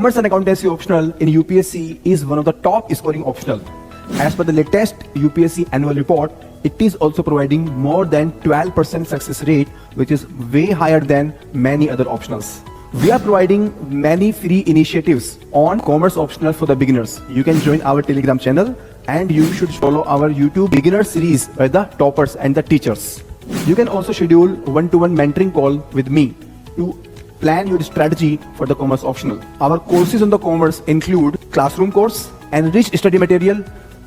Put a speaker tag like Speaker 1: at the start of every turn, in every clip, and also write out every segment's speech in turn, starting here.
Speaker 1: Commerce and accountancy optional in UPSC is one of the top scoring optional. As per the latest UPSC annual report, it is also providing more than 12% success rate, which is way higher than many other optionals. We are providing many free initiatives on commerce optional for the beginners. You can join our Telegram channel and you should follow our YouTube beginner series by the toppers and the teachers. You can also schedule one-to-one mentoring call with me to plan your strategy for the commerce optional. Our courses on the commerce include classroom course, enriched study material,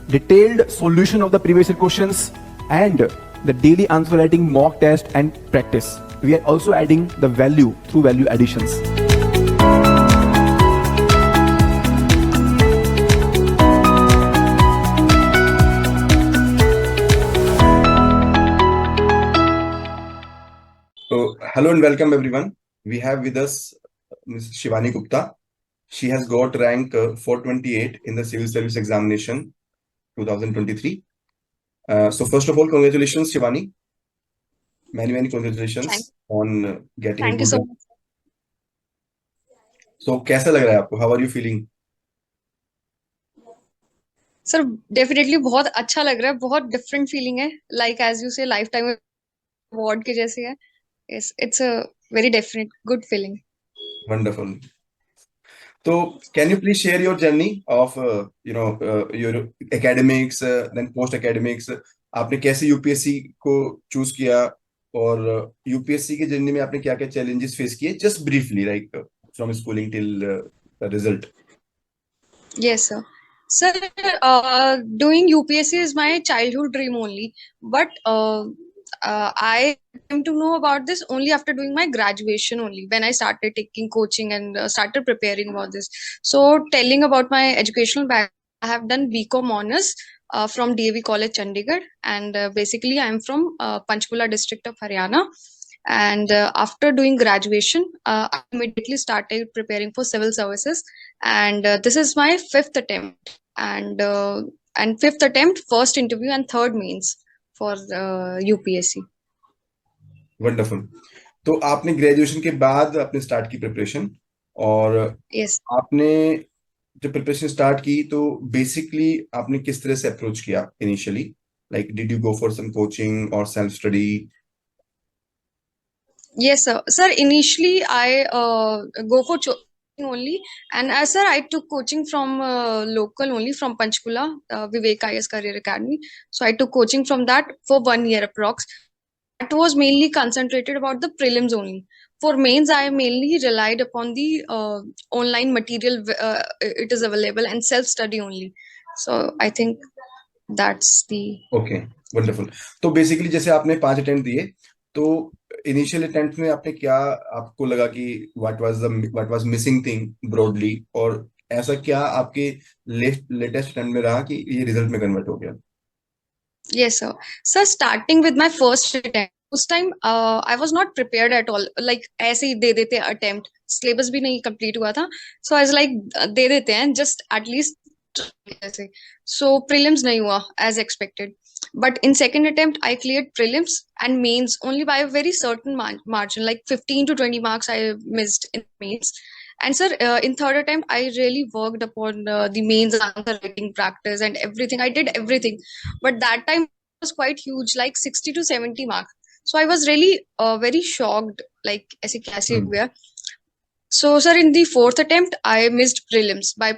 Speaker 1: detailed solution of the previous year questions, and the daily answer writing mock test and practice. We are also adding the value through value additions.
Speaker 2: So, hello and welcome everyone. We have with us Ms. Shivani Gupta. She has got rank 428 in the Civil Service Examination 2023. So first of all, congratulations, Shivani. Many congratulations on getting a
Speaker 3: Thank you
Speaker 2: good
Speaker 3: so
Speaker 2: rank.
Speaker 3: much.
Speaker 2: So कैसा लग रहा है आपको? How are you feeling?
Speaker 3: Sir definitely बहुत अच्छा लग रहा है, बहुत डिफरेंट फीलिंग है, लाइक एज यू से लाइफ टाइम अवार्ड के जैसे है. Yes, it's a very different good feeling.
Speaker 2: Wonderful. So can you please share your journey of your academics, then post academics? आपने कैसे यूपीएससी को चूज किया और यूपीएससी के जर्नी में आपने क्या क्या चैलेंजेस फेस किए? Just briefly, like from schooling till result.
Speaker 3: Yes, sir. Sir, doing UPSC is my childhood dream only, but I came to know about this only after doing my graduation only, when I started taking coaching and started preparing about this. So, telling about my educational background, I have done BCom honors from DAV College, Chandigarh, and basically I'm from Panchkula district of Haryana. And after doing graduation, I immediately started preparing for civil services, and this is my fifth attempt, and fifth attempt, first interview, and third means for UPSC.
Speaker 2: Wonderful. तो आपने graduation के बाद आपने start की preparation, और
Speaker 3: Yes.
Speaker 2: आपने जब preparation start की तो बेसिकली आपने किस तरह से अप्रोच किया initially? Like did you go for some coaching or self study?
Speaker 3: Yes, sir. Sir, initially I go for only, and sir, I took coaching from local only, from Panchkula, Vivek IS Career Academy. So I took coaching from that for 1 year approx. That was mainly concentrated about the prelims only. For mains, I mainly relied upon the online material. It is available, and self study only. So I think that's the.
Speaker 2: Okay, wonderful. तो basically जैसे आपने 5 attempt दिए, तो initial attempt में आपने क्या, आपको लगा कि what was missing thing broadly, और ऐसा क्या आपके लेटेस्ट अटेम्प्ट में रहा कि ये रिजल्ट में कन्वर्ट हो गया?
Speaker 3: Yes, sir. Sir, starting with my first attempt, उस time I was not prepared at all. Like ऐसे ही दे देते attempt, syllabus भी नहीं complete हुआ था. So I was like दे देते हैं, just at least ऐसे. So prelims नहीं हुआ as expected. But in second attempt, I cleared prelims and mains only by a very certain margin, like 15 to 20 marks I missed in mains. And sir, in third attempt, I really worked upon the mains answer writing practice and everything. I did everything, but that time was quite huge, like 60 to 70 marks. So I was really very shocked, like ऐसे कैसे हुआ. So sir, in the fourth attempt, I missed prelims by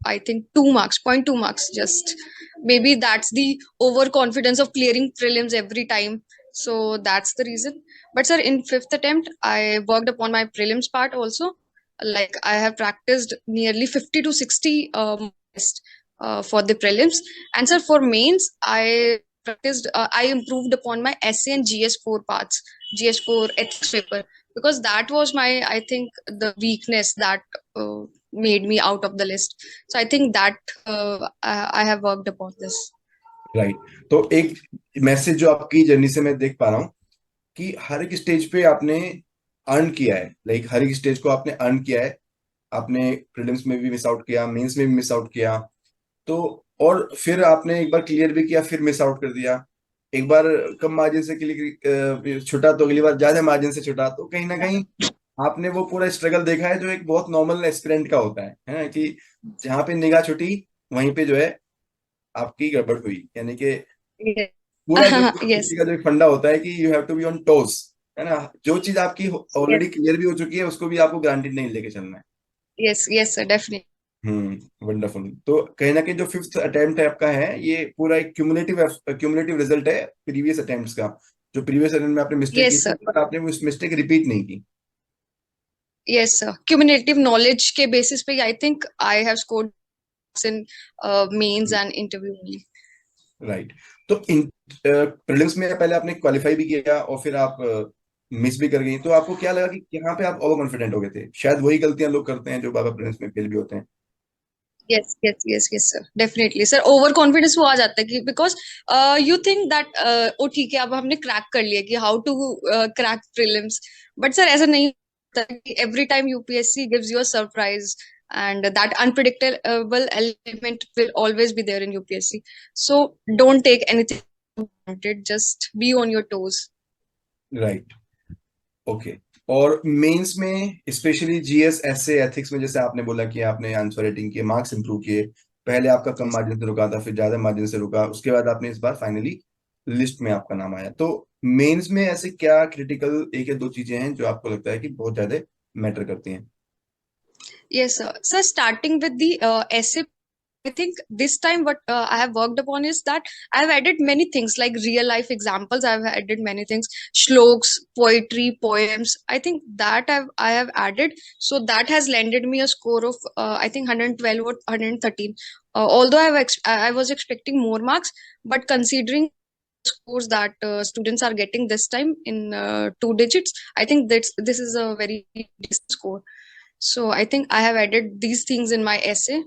Speaker 3: I think 2 marks, 0.2 marks. Just maybe that's the overconfidence of clearing prelims every time. So that's the reason. But sir, in fifth attempt, I worked upon my prelims part also. Like I have practiced nearly 50 to 60 for the prelims. And sir, for mains, I practiced. I improved upon my essay and GS4 parts, GS4 ethics paper, because that was my, I think, the weakness that made me out of the list. So I think that I have worked upon this.
Speaker 2: Right. तो एक message जो आपकी journey से मैं देख पा रहा हूँ कि हर एक स्टेज पे आपने अर्न किया है, लाइक हर एक स्टेज को आपने अर्न किया है. आपने प्रीलिम्स में भी मिस आउट किया, मेंस में भी मिस आउट किया, तो और फिर आपने एक बार क्लियर भी किया, फिर मिस आउट कर दिया. एक बार कम मार्जिन से छुटा तो अगली बार ज्यादा मार्जिन से छुटा. तो कहीं ना कहीं आपने वो पूरा स्ट्रगल देखा है जो एक बहुत नॉर्मल एस्पिरेंट का होता है ना, कि जहाँ पे निगाह छुटी वहीं पे जो है आपकी गड़बड़ हुई, यानी कि
Speaker 3: Yes.
Speaker 2: पूरा जो
Speaker 3: Yes.
Speaker 2: किसी का जो एक फंडा होता है कि you have to be on toes, है ना, जो चीज आपकी
Speaker 3: Yes.
Speaker 2: ऑलरेडी क्लियर भी हो चुकी है उसको भी आपको ग्रांटेड नहीं लेके चलना है।
Speaker 3: Yes. Yes, sir. Definitely.
Speaker 2: Wonderful. तो कहीं ना कहीं जो फिफ्थ अटेम्प्ट है आपका है, ये पूरा एक क्यूमुलेटिव रिजल्ट है प्रीवियस अटेम्प्ट्स का। जो प्रीवियस अटेम्प्ट में आपने मिस्टेक की
Speaker 3: Yes,
Speaker 2: थी,
Speaker 3: sir.
Speaker 2: पर आपने वो मिस्टेक रिपीट नहीं की।
Speaker 3: Yes, sir. Cumulative knowledge के basis पे I think I have scored in mains and interview only.
Speaker 2: Right. तो इन प्रीलिम्स में पहले आपने क्वालिफाई भी किया और फिर आप मिस भी कर गई, तो आपको क्या लगा कि यहाँ पे आप ओवर कॉन्फिडेंट हो गए थे? शायद वही गलतियां लोग करते हैं जो बाबा प्रीलिम्स में फेल भी होते हैं।
Speaker 3: Yes, yes, yes, yes, sir. Definitely, sir. Over confidence वो आ जाता है कि because you think that ओ ठीक है अब हमने क्रैक कर लिया कि how to crack prelims, but sir ऐसा नहीं होता कि every time UPSC gives you a surprise and that unpredictable element will always be there in UPSC. So don't take anything for granted. Just be on your toes.
Speaker 2: Right. Okay. और mains में specially GS S A ethics में, जैसे आपने बोला कि आपने answer writing के marks improve किए, पहले आपका कम मार्जिन से रुका था, फिर ज्यादा मार्जिन से रुका, उसके बाद आपने इस बार फाइनली लिस्ट में आपका नाम आया। तो मेंस में ऐसे क्या क्रिटिकल एक या दो चीजें हैं जो आपको लगता है कि बहुत ज्यादा मैटर करती हैं?
Speaker 3: Yes, sir. So starting with the essay, I think this time what I have worked upon is that I have added many things like real life examples. I have added many things, shloks, poetry, poems. I think that I have added. So that has landed me a score of I think 112 or 113. Although I was expecting more marks, but considering scores that students are getting this time in two digits, I think this is a very decent score. So I think I have added these things in my essay.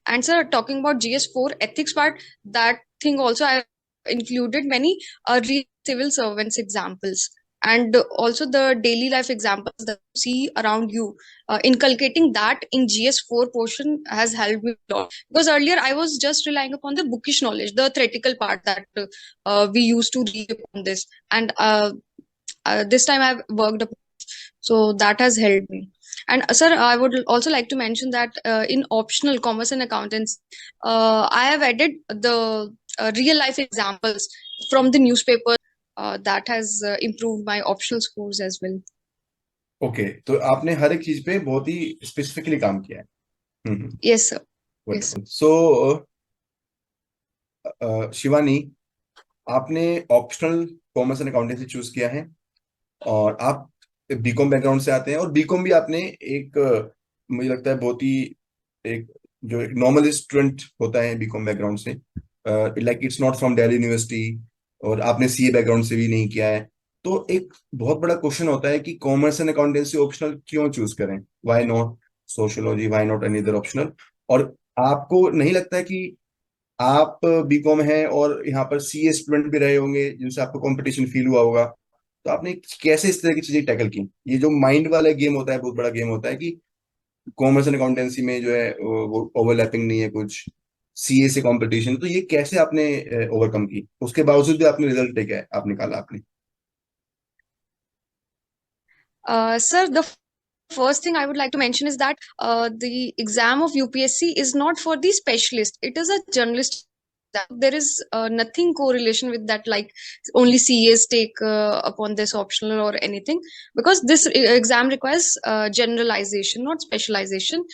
Speaker 3: And sir, talking about GS4 ethics part, that thing also I included many real civil servants examples and also the daily life examples that you see around you. Inculcating that in GS4 portion has helped me a lot because earlier I was just relying upon the bookish knowledge, the theoretical part that we used to read upon this, and this time I've worked upon, so that has helped me. And sir, I would also like to mention that in optional commerce and accountants, I have added the real life examples from the newspaper that has improved my optional scores as well.
Speaker 2: Okay, तो आपने हर एक चीज पे बहुत ही specifically काम किया है।
Speaker 3: Yes, sir. Yes.
Speaker 2: Wonderful. सो शिवानी, आपने optional commerce and accountancy choose किया है और आप बीकॉम बैकग्राउंड से आते हैं, और बीकॉम भी आपने एक मुझे लगता है बहुत ही एक जो एक नॉर्मल स्टूडेंट होता है बीकॉम बैकग्राउंड से, like it's not from Delhi university, और आपने सीए बैकग्राउंड से भी नहीं किया है। तो एक बहुत बड़ा क्वेश्चन होता है कि कॉमर्स एंड अकाउंटेंसी ऑप्शनल क्यों चूज करें? Why not sociology, why not any other optional? और आपको नहीं लगता है कि आप बीकॉम हैं और यहाँ पर सीए स्टूडेंट भी रहे होंगे जिनसे आपको कंपटीशन फील हुआ होगा, तो आपने कैसे इस तरह की चीजें टैकल की? ये जो माइंड वाला गेम होता है, बहुत बड़ा गेम होता है कि कॉमर्स एंड अकाउंटेंसी में जो है वो ओवरलैपिंग नहीं है कुछ, सीए से कंपटीशन, तो ये कैसे आपने ओवरकम की? उसके बावजूद भी आपने रिजल्ट क्या है आप निकाला आपने?
Speaker 3: Sir, the first thing I would like to mention is that the exam of UPSC is not for the specialist. It is a journalist exam. There is nothing correlation with that, like only CAs take upon this optional or anything, because this exam requires generalization, not specialization.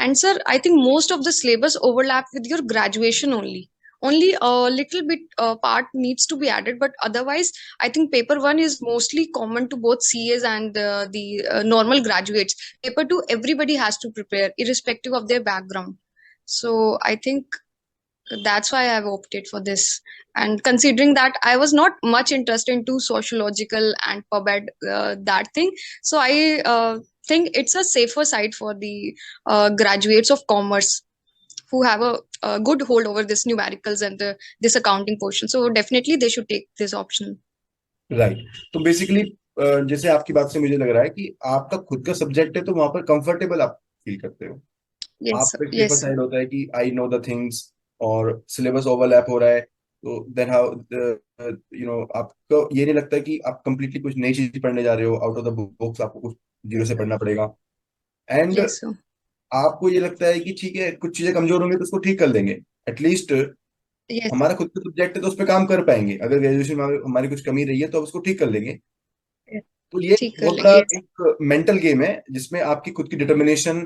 Speaker 3: And sir, I think most of the syllabus overlap with your graduation only. Only a little bit part needs to be added, but otherwise I think paper one is mostly common to both CAs and the normal graduates. Paper two, everybody has to prepare, irrespective of their background. So I think that's why I've opted for this. And considering that I was not much interested into sociological and pubed that thing, so I think it's a safer side for the graduates of commerce who have a good hold over this numericals and this accounting portion. So definitely they should take this option.
Speaker 2: Right. तो basically जैसे आपकी बात से मुझे लग रहा है कि आपका खुद का सब्जेक्ट है तो वहां पर कंफर्टेबल आप फील करते हो।
Speaker 3: Yes, sir.
Speaker 2: आपका एक सेफर
Speaker 3: Yes, sir.
Speaker 2: साइड होता है कि आई नो द थिंग्स, और सिलेबस ओवरलैप हो रहा है, तो देन हाउ आपको ये नहीं लगता कि आप कंप्लीटली कुछ नई चीज पढ़ने जा रहे हो, आउट ऑफ द बुक्स आपको कुछ जीरो से पढ़ना पड़ेगा। And
Speaker 3: yes sir.
Speaker 2: आपको ये लगता है कि ठीक है कुछ चीजें कमजोर होंगी तो उसको ठीक कर लेंगे, एटलीस्ट
Speaker 3: Yes,
Speaker 2: हमारा खुद का सब्जेक्ट है तो उस पर काम कर पाएंगे, अगर ग्रेजुएशन में हमारी कुछ कमी रही है तो उसको ठीक कर लेंगे।
Speaker 3: yes.
Speaker 2: तो ये
Speaker 3: ठीक कर
Speaker 2: बहुत बड़ा
Speaker 3: लेंगे, yes.
Speaker 2: एक मेंटल गेम है जिसमें आपकी खुद की डिटर्मिनेशन,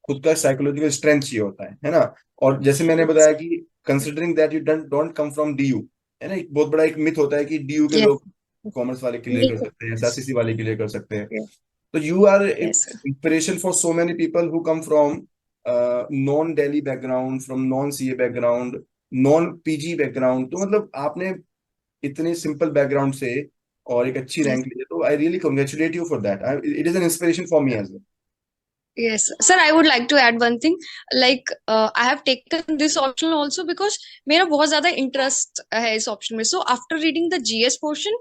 Speaker 2: खुद का साइकोलॉजिकल स्ट्रेंथ चाहिए होता है ना। और जैसे मैंने
Speaker 3: Yes,
Speaker 2: बताया कि considering that you don't come from DU, है ना, एक बहुत बड़ा एक मिथ होता है कि डीयू के
Speaker 3: yes.
Speaker 2: लोग कॉमर्स वाले क्लियर
Speaker 3: नहीं
Speaker 2: कर
Speaker 3: कर
Speaker 2: सकते हैं, एसआरसीसी वाले क्लियर कर सकते हैं।
Speaker 3: सकते,
Speaker 2: तो you are
Speaker 3: yes sir.
Speaker 2: Inspiration for so many people who come from non Delhi background, from non CA background, non PG background. तो मतलब आपने इतने सिंपल बैकग्राउंड से और एक अच्छी
Speaker 3: Yes.
Speaker 2: रैंक ली है, तो I really congratulate you for that. It is an inspiration for me as well.
Speaker 3: Yes, sir. I would like to add one thing. Like, I have taken this option also because मेरा बहुत ज़्यादा interest है इस option में. So after reading the GS portion,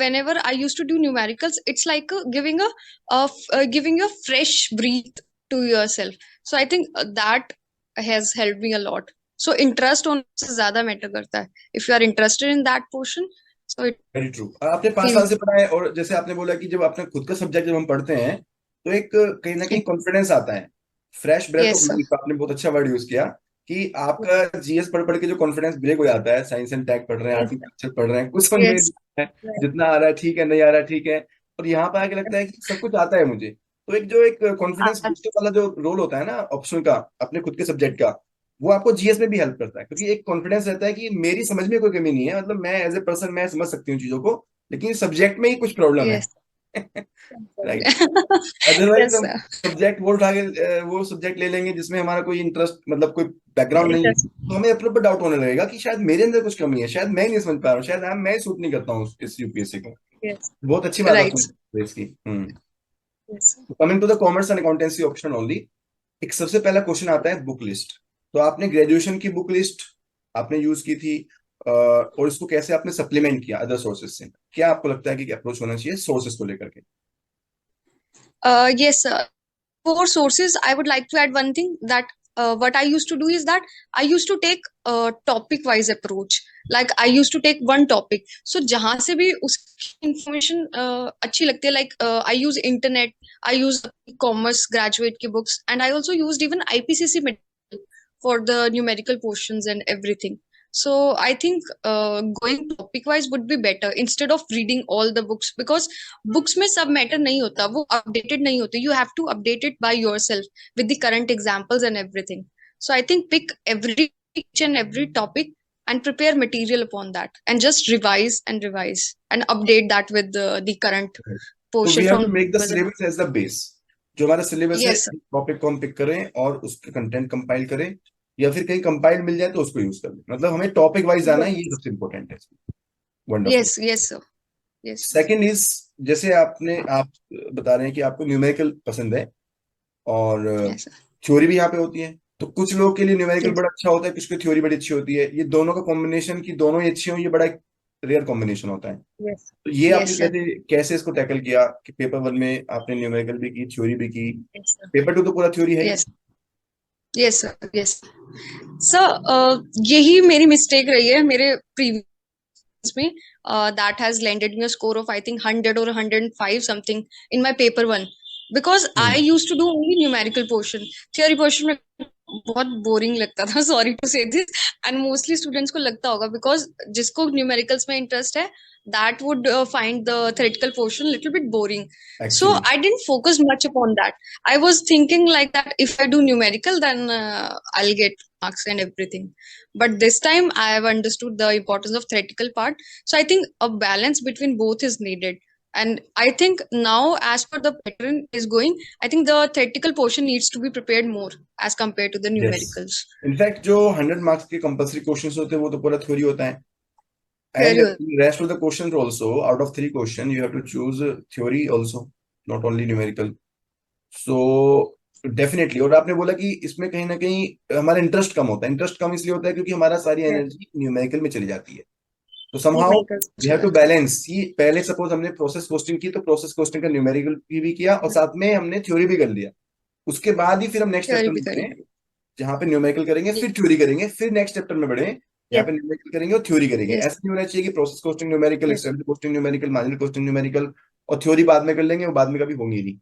Speaker 3: whenever I used to do numericals, it's like giving you a fresh breath to yourself. So I think that has helped me a lot. So interest होने से ज़्यादा matter करता है. If you are interested in that portion, so it
Speaker 2: very true. आपने 5 साल
Speaker 3: feels
Speaker 2: से पढ़ा है, और जैसे आपने बोला कि जब अपने खुद का सब्जेक्ट जब हम पढ़ते हैं तो एक कहीं ना कहीं कॉन्फिडेंस आता है, fresh breath of
Speaker 3: yes sir.
Speaker 2: Life, आपने बहुत अच्छा वर्ड यूज किया कि आपका जीएस पढ़ पढ़ के जो कॉन्फिडेंस ब्रेक हो जाता है, साइंस एंड टेक पढ़ रहे हैं,
Speaker 3: Yes sir.
Speaker 2: आर्टिकल्चर पढ़ रहे हैं, कुछ समझ में
Speaker 3: Yes.
Speaker 2: नहीं आता है,
Speaker 3: Right.
Speaker 2: जितना आ रहा है ठीक है, नहीं आ रहा है ठीक है, और यहाँ पर आके लगता है कि सब कुछ आता है मुझे। तो एक जो एक कॉन्फिडेंस बूस्टर वाला जो रोल होता है ना ऑप्शनल का अपने खुद के सब्जेक्ट का, वो आपको जीएस में भी हेल्प करता है, क्योंकि एक कॉन्फिडेंस रहता है कि मेरी समझ में कोई कमी नहीं है, मतलब मैं एज ए पर्सन मैं समझ सकती हूँ चीजों को, लेकिन सब्जेक्ट में ही कुछ प्रॉब्लम है।
Speaker 3: Yes.
Speaker 2: राइट। अदरवाइज
Speaker 3: Yes
Speaker 2: हम
Speaker 3: sir.
Speaker 2: सब्जेक्ट वो उठा के वो सब्जेक्ट ले लेंगे जिसमें हमारा कोई इंटरेस्ट मतलब कोई बैकग्राउंड नहीं है,
Speaker 3: Interest.
Speaker 2: तो हमें अपने ऊपर डाउट होने लगेगा कि शायद मेरे अंदर कुछ कमी है, शायद मैं नहीं समझ पा रहा हूँ, शायद मैं सूट नहीं करता हूँ इस यूपीएससी को।
Speaker 3: Yes.
Speaker 2: बहुत अच्छी बात
Speaker 3: Right.
Speaker 2: आपने इसकी।
Speaker 3: Yes.
Speaker 2: Coming to the commerce and accountancy option only, एक सबसे पहला क्वेश्चन आता है बुक लिस्ट। तो आपने ग्रेजुएशन की बुक लिस्ट आपने यूज की थी, और इसको कैसे आपने सप्लीमेंट किया अदर सोर्सेज से? क्या आपको लगता है कि अप्रोच होना चाहिए सोर्सेज को लेकर के?
Speaker 3: Yes, sir. For sources, I would like to add one thing that what I used to do is that I used to take a topic-wise approach. Like I used to take one topic. So जहाँ से भी उसकी information अच्छी लगती है, like I use internet, I use commerce graduate की books, and I also used even IPCC material for the numerical portions and everything. So I think going topic-wise would be better instead of reading all the books, because books में सब matter नहीं होता, वो updated नहीं होते. You have to update it by yourself with the current examples and everything. So I think pick every each and every topic and prepare material upon that and just revise and update that with the current
Speaker 2: तो we
Speaker 3: portion
Speaker 2: have
Speaker 3: from
Speaker 2: to make the
Speaker 3: present.
Speaker 2: Syllabus as the base. जो हमारा syllabus है
Speaker 3: Yes sir.
Speaker 2: Topic को हम pick करें और उसके content compile करें, या फिर कहीं कंपाइल मिल जाए तो उसको यूज कर लें, मतलब हमें टॉपिक वाइज जाना है, ये सबसे इंपॉर्टेंट है। Wonderful.
Speaker 3: Yes, yes sir. Yes sir.
Speaker 2: Second is, जैसे आप बता रहे हैं कि आपको न्यूमेरिकल पसंद है और
Speaker 3: Yes sir.
Speaker 2: थ्योरी भी यहाँ पे होती है, तो कुछ लोगों के लिए न्यूमेरिकल
Speaker 3: Yes.
Speaker 2: बड़ा अच्छा होता है, कुछ की थ्योरी बड़ी अच्छी होती है, ये दोनों का कॉम्बिनेशन की दोनों ही अच्छी हो, ये बड़ा रेयर कॉम्बिनेशन होता है।
Speaker 3: Yes.
Speaker 2: तो ये आपने
Speaker 3: Yes sir.
Speaker 2: कैसे कैसे इसको टैकल किया कि पेपर 1 में आपने न्यूमेरिकल भी की, थ्योरी भी की,
Speaker 3: Yes sir.
Speaker 2: पेपर 2 तो पूरा थ्योरी है ही।
Speaker 3: Yes. Yes sir. Yes. Sir यही मेरी मिस्टेक रही है मेरे प्रीवियस में. That has landed me a score of I think 100 or 105 something in my paper 1, because I used to do only numerical portion. Theory portion में बहुत boring लगता था, सॉरी टू से दिस, एंड मोस्टली स्टूडेंट्स को लगता होगा, because जिसको numericals में इंटरेस्ट है that would find the theoretical portion little bit boring. So
Speaker 2: actually
Speaker 3: I didn't focus much upon that. I was thinking like that if I do numerical, then I'll get marks and everything. But this time I have understood the importance of theoretical part. So I think a balance between both is needed. And I think now, as per the pattern is going, I think the theoretical portion needs to be prepared more as compared to the
Speaker 2: yes,
Speaker 3: numericals.
Speaker 2: In fact जो 100 marks के compulsory questions होते हैं वो तो पूरा theory होता है,
Speaker 3: Theory.
Speaker 2: and rest of the questions also, out of 3 question you have to choose theory also, not only numerical. So definitely. और आपने बोला कि इसमें कहीं ना कहीं हमारा इंटरेस्ट कम होता है, इंटरेस्ट कम इसलिए होता है क्योंकि हमारा सारी
Speaker 3: Yes.
Speaker 2: एनर्जी न्यूमेरिकल में चली जाती है। तो somehow
Speaker 3: Numericals.
Speaker 2: We have to balance कि पहले सपोज हमने प्रोसेस कोस्टिंग की तो प्रोसेस कोस्टिंग का न्यूमेरिकल भी किया और साथ में हमने थ्योरी भी कर लिया, उसके बाद ही फिर हम नेक्स्ट
Speaker 3: Theory
Speaker 2: चैप्टर
Speaker 3: भी
Speaker 2: में बढ़े
Speaker 3: करेंगे.
Speaker 2: जहाँ पे न्यूमेरिकल करेंगे, फिर थ्योरी करेंगे, फिर नेक्स्ट चैप्टर में बढ़े यहाँ
Speaker 3: Yes.
Speaker 2: पे न्यूमेरिकल करेंगे और थ्योरी करेंगे।
Speaker 3: Yes.
Speaker 2: ऐसा नहीं होना चाहिए कि process costing numerical,
Speaker 3: Yes.
Speaker 2: Extensive costing numerical, marginal costing numerical और थ्योरी बाद में कर लेंगे, वो बाद में कभी होंगी नहीं।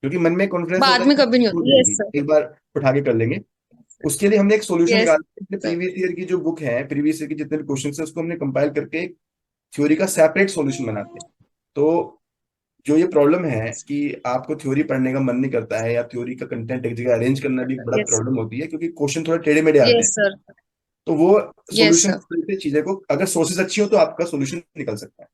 Speaker 2: क्योंकि मन में कॉन्फिडेंस होता
Speaker 3: बाद
Speaker 2: है
Speaker 3: में
Speaker 2: कि
Speaker 3: कभी नहीं
Speaker 2: हो
Speaker 3: होती। यस
Speaker 2: जाएगी,
Speaker 3: सर।
Speaker 2: एक बार उठा के कर लेंगे। उसके लिए हमने एक सॉल्यूशन
Speaker 3: यस
Speaker 2: निकाला,
Speaker 3: सर।
Speaker 2: प्रीवियस ईयर की जो बुक है, प्रीवियस ईयर के जितने भी क्वेश्चन है उसको हमने कंपाइल करके थ्योरी का सेपरेट सॉल्यूशन बनाते हैं। तो जो ये प्रॉब्लम है कि आपको थ्योरी पढ़ने का मन नहीं करता है, या थ्योरी का कंटेंट एक जगह अरेंज करना भी एक बड़ा
Speaker 3: यस
Speaker 2: प्रॉब्लम होती है, क्योंकि क्वेश्चन थोड़े टेढ़े मेढ़े आते
Speaker 3: यस
Speaker 2: हैं।
Speaker 3: सर।
Speaker 2: तो वो
Speaker 3: यस
Speaker 2: सॉल्यूशन
Speaker 3: सर।
Speaker 2: से चीजें को, अगर सोर्सेज अच्छी हो तो आपका सॉल्यूशन निकल सकता है।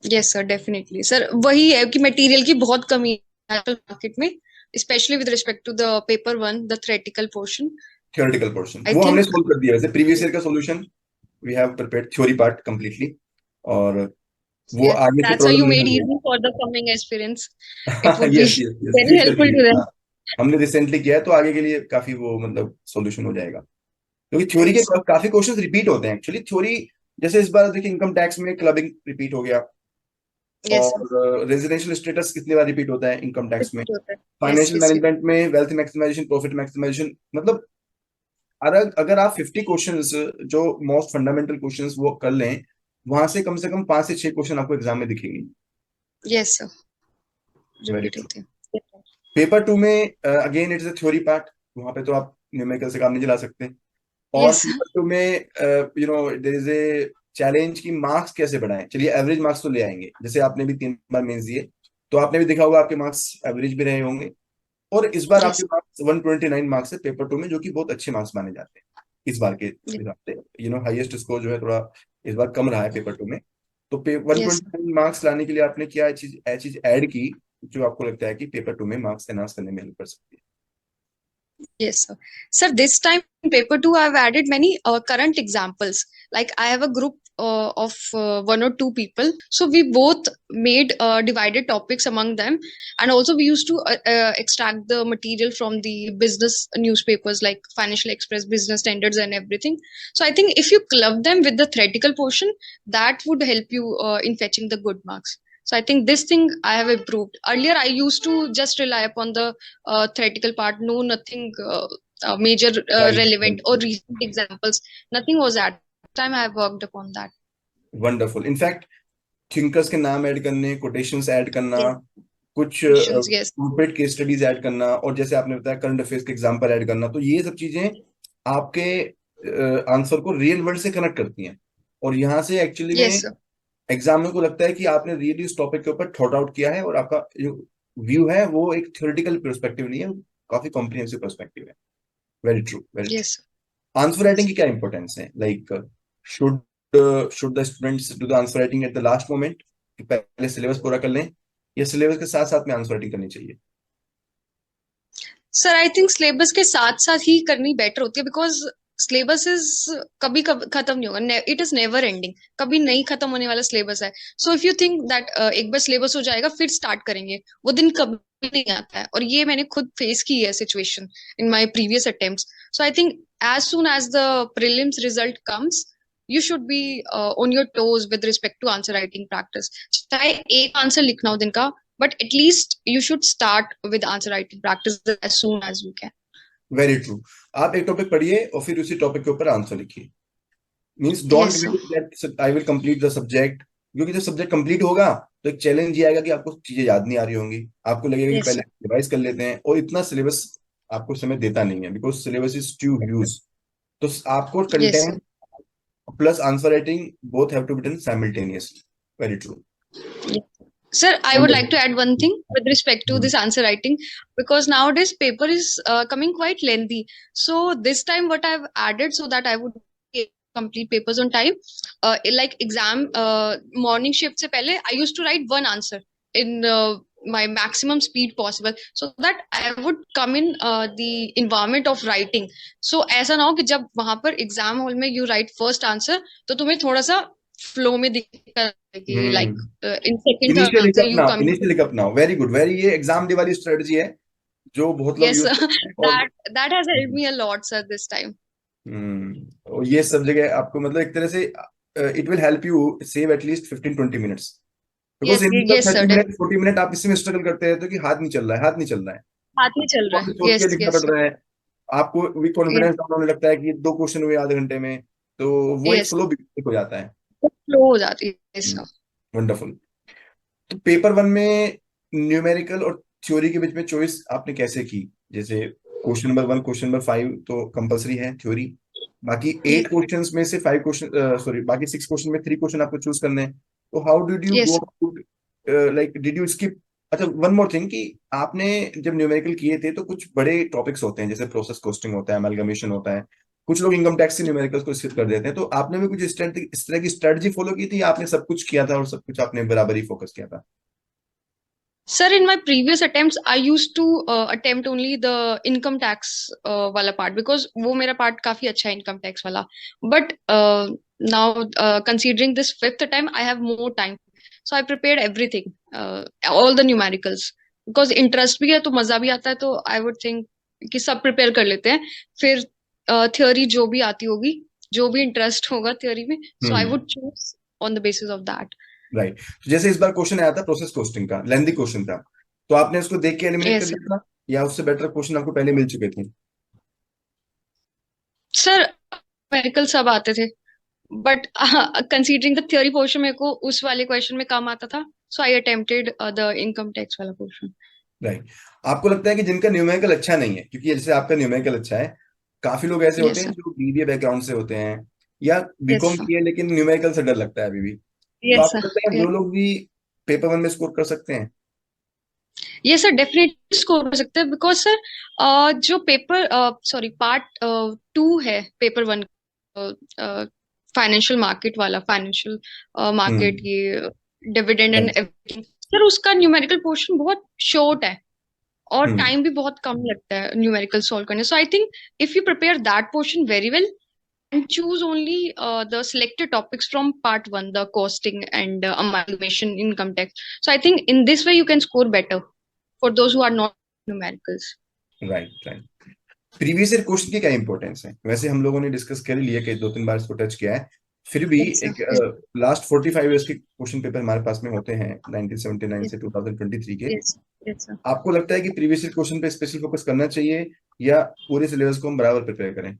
Speaker 3: Yes sir, definitely sir. वही है कि मटेरियल की बहुत कमी है मार्केट में, specially with respect to the paper one, the theoretical portion.
Speaker 2: Theoretical portion
Speaker 3: I
Speaker 2: वो हमने
Speaker 3: थिंक।
Speaker 2: सोल्व कर दिया, वैसे प्रीवियस ईयर का solution we have prepared theory part completely, और वो
Speaker 3: Yes,
Speaker 2: आगे से
Speaker 3: that's how
Speaker 2: प्रॉब्लम
Speaker 3: you
Speaker 2: नहीं
Speaker 3: made
Speaker 2: होगी।
Speaker 3: easy for the coming aspirants. It would be
Speaker 2: yes yes yes,
Speaker 3: very
Speaker 2: future के
Speaker 3: helpful to
Speaker 2: लिए,
Speaker 3: them.
Speaker 2: हाँ। हमने रिसेंटली किया है तो आगे के लिए काफी वो मतलब सॉल्यूशन हो जाएगा, क्योंकि थ्योरी
Speaker 3: Right,
Speaker 2: के
Speaker 3: sir.
Speaker 2: काफी क्वेश्चंस रिपीट होते हैं एक्चुअली थ्योरी। जैसे इस बार देखिए इनकम टैक्स में क्लबिंग रिपीट हो गया,
Speaker 3: Yes, sir.
Speaker 2: और रेजिडेंशियल स्टेटस कितनी बार रिपीट होता है इनकम टैक्स में,
Speaker 3: Repeat होता है. Yes,
Speaker 2: financial
Speaker 3: yes, yes.
Speaker 2: Management में वेल्थ मैक्सिमाइजेशन, प्रॉफिट मैक्सिमाइजेशन, मतलब अगर अगर आप 50 क्वेश्चंस जो मोस्ट फंडामेंटल क्वेश्चंस वो कर लें, वहां से कम 5 से 6 क्वेश्चन आपको एग्जाम में दिखेंगे।
Speaker 3: Yes, sir.
Speaker 2: Very
Speaker 3: Repeat
Speaker 2: true.
Speaker 3: होते हैं. Yes, sir.
Speaker 2: पेपर 2 में again it's a theory part, वहां पे तो आप न्यूमेरिकल से काम नहीं चला सकते। और
Speaker 3: Yes, sir.
Speaker 2: पेपर 2 में देयर इज ए चैलेंज कि मार्क्स कैसे बढ़ाएं। चलिए एवरेज मार्क्स तो ले आएंगे, जैसे आपने भी 3 बार मेंस दिए, तो आपने भी देखा होगा आपके मार्क्स एवरेज भी रहे होंगे, और इस बार आपके
Speaker 3: Yes,
Speaker 2: मार्क्स 129 मार्क्स है पेपर 2 में, जो कि बहुत अच्छे मार्क्स माने जाते हैं इस बार के
Speaker 3: yes,
Speaker 2: हिसाब से। हाईएस्ट स्कोर जो है थोड़ा इस बार कम रहा है पेपर 2 में। तो
Speaker 3: yes, sir.
Speaker 2: 129 मार्क्स लाने के लिए आपने क्या चीज ऐड की, जो आपको लगता है कि पेपर 2 में मार्क्स एनहांस करने में हेल्प कर सकती
Speaker 3: Yes, sir. Sir, this time in paper two, I've added many current examples. Like I have a group of one or two people, so we both made divided topics among them, and also we used to extract the material from the business newspapers like Financial Express, Business Standards, and everything. So I think if you club them with the theoretical portion, that would help you in fetching the good marks. So I think this thing I have improved. Earlier, I used to just rely upon the theoretical part, no nothing major
Speaker 2: है।
Speaker 3: relevant or
Speaker 2: right,
Speaker 3: recent examples. Nothing was at time I have worked upon that.
Speaker 2: Wonderful. In fact thinkers के नाम add करने, quotations add करना,
Speaker 3: Yes,
Speaker 2: कुछ
Speaker 3: questions. Yes,
Speaker 2: corporate case studies add करना, और जैसे आपने बताया करंट अफेयर्स के एग्जांपल ऐड करना, तो ये सब चीजें आपके आंसर को रियल वर्ल्ड से कनेक्ट करती हैं, और यहाँ से एक्चुअली
Speaker 3: yes,
Speaker 2: में
Speaker 3: sir.
Speaker 2: एग्जामिनर को लगता है कि आपने रियली उस टॉपिक के ऊपर थॉट आउट किया है, और आपका जो व्यू है वो एक थ्योरेटिकल पर्सपेक्टिव नहीं है, काफी कॉम्प्रिहेंसिव पर्सपेक्टिव है। Very true, very true.
Speaker 3: Yes,
Speaker 2: answer writing की क्या इंपॉर्टेंस है, like should should the students do the answer writing at the last moment, कि पहले सिलेबस पूरा कर लें, या सिलेबस के साथ साथ में आंसर राइटिंग करनी चाहिए?
Speaker 3: सर आई थिंक सिलेबस के साथ साथ ही करनी बेटर होती है, बिकॉज सिलेबस इज कभी कभी खत्म नहीं होगा, इट इज नेवर एंडिंग, कभी नहीं खत्म होने वाला सिलेबस है। So if you think that एक बार सिलेबस हो जाएगा फिर स्टार्ट करेंगे, वो दिन कभी नहीं आता है, और ये मैंने खुद फेस की है situation in my previous attempts. So I think as soon as the prelims result comes, you should be on your toes with respect to answer writing practice. चाहे एक आंसर लिखना हो दिन का, but at least you should start with answer writing practice as soon as you can.
Speaker 2: Very true. आप एक topic पढ़िए और फिर उसी टॉपिक के ऊपर आंसर लिखिए, means don't
Speaker 3: Yes, sir.
Speaker 2: Wait that I will complete the subject, क्योंकि जब सब्जेक्ट कंप्लीट होगा तो एक चैलेंज ये आएगा कि आपको चीजें याद नहीं आ रही होंगी, आपको लगेगा कि
Speaker 3: Yes,
Speaker 2: पहले
Speaker 3: sir.
Speaker 2: रिवाइज कर लेते हैं, और इतना सिलेबस आपको समय देता नहीं है, because syllabus is too huge. तो आपको
Speaker 3: Yes, sir.
Speaker 2: Content plus answer writing both have to be done simultaneously. Very true.
Speaker 3: Yes. Sir, I would like to add one thing with respect to this answer writing, because nowadays paper is coming quite lengthy. So this time what I've added so that I would complete papers on time, like exam morning shift se pehle, I used to write one answer in my maximum speed possible, so that I would come in the environment of writing. So ऐसा ना हो कि जब वहां पर exam hall में you write first answer, तो तुम्हें थोड़ा सा फ्लो में दिक्कत आएगी, like in second third
Speaker 2: initial
Speaker 3: answer
Speaker 2: hiccup
Speaker 3: you
Speaker 2: now,
Speaker 3: come.
Speaker 2: Initial hiccup now, very good, very, ये एग्जाम डे वाली स्ट्रेटजी है जो बहुत लोग
Speaker 3: यस
Speaker 2: यूज करते हैं, और
Speaker 3: that has helped me a lot sir this time.
Speaker 2: और ये सब जगह आपको मतलब एक तरह से it will help you save at least 15-20 minutes, because
Speaker 3: yes
Speaker 2: in
Speaker 3: yes sir,
Speaker 2: 30 minute 40 minute आप इसमें स्ट्रगल करते रहते हो कि हाथ नहीं चल रहा है, हाथ नहीं चल रहा है,
Speaker 3: हाथ नहीं चल रहा
Speaker 2: आपको
Speaker 3: है।
Speaker 2: सोच के
Speaker 3: यस
Speaker 2: लिखना
Speaker 3: यस
Speaker 2: पड़
Speaker 3: सर।
Speaker 2: रहा है, आपको भी
Speaker 3: यस
Speaker 2: कॉन्फिडेंस डाउन होने लगता है कि 2 क्वेश्चन हुए आधे घंटे में, तो वो एक
Speaker 3: यस,
Speaker 2: फ्लो हो जाता है।
Speaker 3: फ्लो हो जाती है। Yes sir.
Speaker 2: वंडरफुल। तो पेपर 1 में न्यूमेरिकल और थ्योरी के बीच में चॉइस आपने कैसे की? जैसे क्वेश्चन नंबर 1, क्वेश्चन नंबर 5 तो कंपलसरी है थ्योरी, बाकी 8
Speaker 3: Yes,
Speaker 2: क्वेश्चंस में से 5 क्वेश्चन, सॉरी, बाकी 6 क्वेश्चन में 3 क्वेश्चन आपको चूज करने हैं। तो how did you
Speaker 3: yes,
Speaker 2: go
Speaker 3: sir.
Speaker 2: About, like did you skip? अच्छा, वन मोर थिंग कि आपने जब न्यूमेरिकल किए थे तो कुछ बड़े टॉपिक्स होते हैं, जैसे प्रोसेस कॉस्टिंग होता है, अमेलगमेशन होता है, कुछ लोग इनकम टैक्स से न्यूमेरिकल्स को स्किप कर देते हैं, तो आपने भी कुछ इस तरह की स्ट्रेटजी फॉलो की थी, या आपने सब कुछ किया था और सब कुछ आपने बराबर ही फोकस किया था?
Speaker 3: Sir, in my previous attempts, I used to attempt only the income tax वाला part because वो मेरा part काफी अच्छा है income tax वाला. But now considering this fifth attempt, I have more time. So I prepared everything, all the numericals. Because interest भी है तो मजा भी आता है, तो I would think कि सब prepare कर लेते हैं. फिर theory जो भी आती होगी, जो भी interest होगा theory में, so I
Speaker 2: hmm.
Speaker 3: would choose on the basis of that.
Speaker 2: Right. तो जैसे इस बार क्वेश्चन आया था प्रोसेस कॉस्टिंग का, लेंथी क्वेश्चन था, तो आपने उसको देख के एलिमिनेट कर
Speaker 3: Yes, sir.
Speaker 2: दिया था, या उससे बेटर क्वेश्चन आपको पहले मिल चुके थे?
Speaker 3: सर numerical सब आते थे, but considering the theory portion मेरे को उस वाले क्वेश्चन में कम आता था, so I attempted the income tax वाला पोर्शन.
Speaker 2: राइट। आपको लगता है कि जिनका न्यूमेरिकल अच्छा नहीं है, क्योंकि जैसे आपका न्यूमेरिकल अच्छा है, काफी लोग ऐसे होते
Speaker 3: यस
Speaker 2: हैं
Speaker 3: सर.
Speaker 2: जो बीबीए बैकग्राउंड से होते हैं, या
Speaker 3: यस
Speaker 2: बीकॉम
Speaker 3: सर.
Speaker 2: किए लेकिन न्यूमेरिकल से डर लगता है अभी भी, तो
Speaker 3: यस
Speaker 2: आपको लगता है
Speaker 3: सर.
Speaker 2: वो लोग भी पेपर 1 में स्कोर कर सकते हैं?
Speaker 3: ये सर डेफिनेटली स्कोर हो सकते हैं, बिकॉज सर जो पेपर सॉरी पार्ट 2 है पेपर 1, फाइनेंशियल मार्केट वाला, फाइनेंशियल मार्केट,
Speaker 2: हम्म।
Speaker 3: ये dividend and
Speaker 2: right.
Speaker 3: Everything, sir उसका न्यूमेरिकल पोर्शन बहुत शॉर्ट है और
Speaker 2: हम्म।
Speaker 3: टाइम भी बहुत कम लगता है न्यूमेरिकल सॉल्व करने. So I think if you prepare that portion very well and choose only the selected topics from part 1, the costing and amalgamation, income tax. So I think in this way you can score better for those who are not numericals.
Speaker 2: Right. Right. Previous year question की क्या importance है? वैसे हम लोगों ने discuss कर लिया कि 2-3 बार इसको टच किया है, फिर भी
Speaker 3: Yes, sir.
Speaker 2: एक लास्ट 45 इयर्स के क्वेश्चन पेपर हमारे पास में होते हैं 1979
Speaker 3: Yes,
Speaker 2: से 2023 के।
Speaker 3: yes, yes, sir.
Speaker 2: आपको लगता है कि प्रीवियस ईयर क्वेश्चन पे स्पेशल फोकस करना चाहिए, या पूरे सिलेबस को हम बराबर प्रिपेयर करें?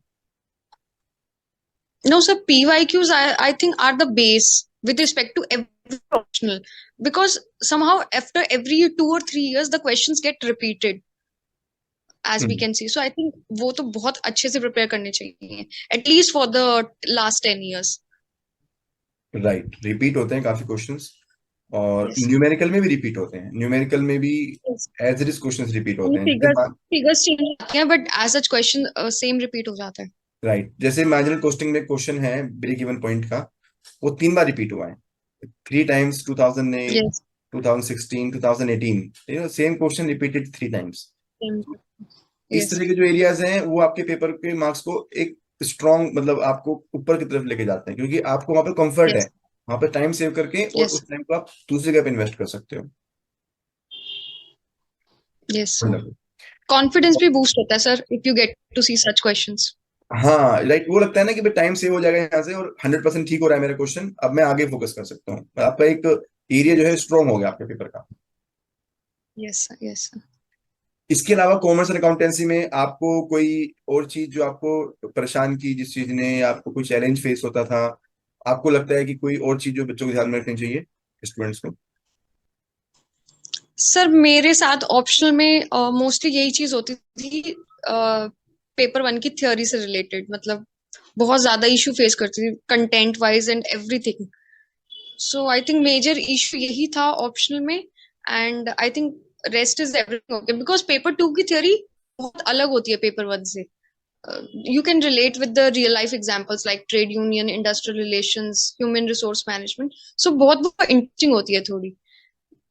Speaker 3: No, sir, PYQs I think are the base with respect to every optional, because somehow after every 2 or 3 years the questions get repeated as we
Speaker 2: hmm.
Speaker 3: can see. So I think वो तो बहुत अच्छे से prepare करने चाहिए, at least for the last 10 years.
Speaker 2: Right, repeat होते हैं काफी क्वेश्चंस, और
Speaker 3: Yes, sir.
Speaker 2: न्यूमेरिकल में भी रिपीट होते हैं, न्यूमेरिकल में भी
Speaker 3: Yes.
Speaker 2: As it is questions repeat
Speaker 3: only
Speaker 2: होते हैं।
Speaker 3: फिगर्स फिगर्स चेंज होती हैं, but as such question same repeat हो जाता है.
Speaker 2: राइट, जैसे मार्जिनल कॉस्टिंग में क्वेश्चन है ब्रेक इवन पॉइंट का, वो 3 बार रिपीट हुआ है, 3 times, 2008,
Speaker 3: Yes.
Speaker 2: 2016, 2018, same question repeated 3 times.
Speaker 3: Same.
Speaker 2: इस
Speaker 3: Yes.
Speaker 2: तरह के जो एरियाज हैं वो आपके पेपर के मार्क्स को एक स्ट्रॉन्ग, मतलब आपको ऊपर की तरफ लेके जाते हैं, क्योंकि आपको वहां पर कंफर्ट है,
Speaker 3: Yes.
Speaker 2: वहां पर टाइम सेव करके, और
Speaker 3: Yes.
Speaker 2: उस टाइम को आप दूसरी जगह पे इन्वेस्ट कर सकते हो।
Speaker 3: Yes.
Speaker 2: वंडरफुल।
Speaker 3: कॉन्फिडेंस भी बूस्ट होता है sir if you get to see such questions.
Speaker 2: हाँ, लाइक वो लगता है ना कि भाई टाइम सेव हो जाएगा यहाँ से, और 100% ठीक हो रहा है मेरा क्वेश्चन, अब मैं आगे फोकस कर सकता हूँ, आपका एक एरिया जो है स्ट्रॉन्ग हो गया आपके पेपर का।
Speaker 3: Yes sir. Yes sir.
Speaker 2: इसके अलावा कॉमर्स और अकाउंटेंसी में आपको कोई और चीज जो आपको परेशान की, जिस चीज ने आपको कोई चैलेंज फेस होता था, आपको लगता है कि कोई और चीज जो बच्चों को ध्यान में रखनी चाहिए, स्टूडेंट्स को?
Speaker 3: सर मेरे साथ ऑप्शनल में मोस्टली यही चीज होती थी, पेपर 1 की थ्योरी से रिलेटेड, मतलब बहुत ज्यादा इशू फेस करती थी content wise and everything. So I think major issue यही था ऑप्शनल में, and I think rest is everything okay, because paper 2 की थ्योरी बहुत अलग होती है पेपर 1 से. You can relate with the real life examples like trade union, industrial relations, human resource management. So बहुत बहुत interesting होती है थोड़ी,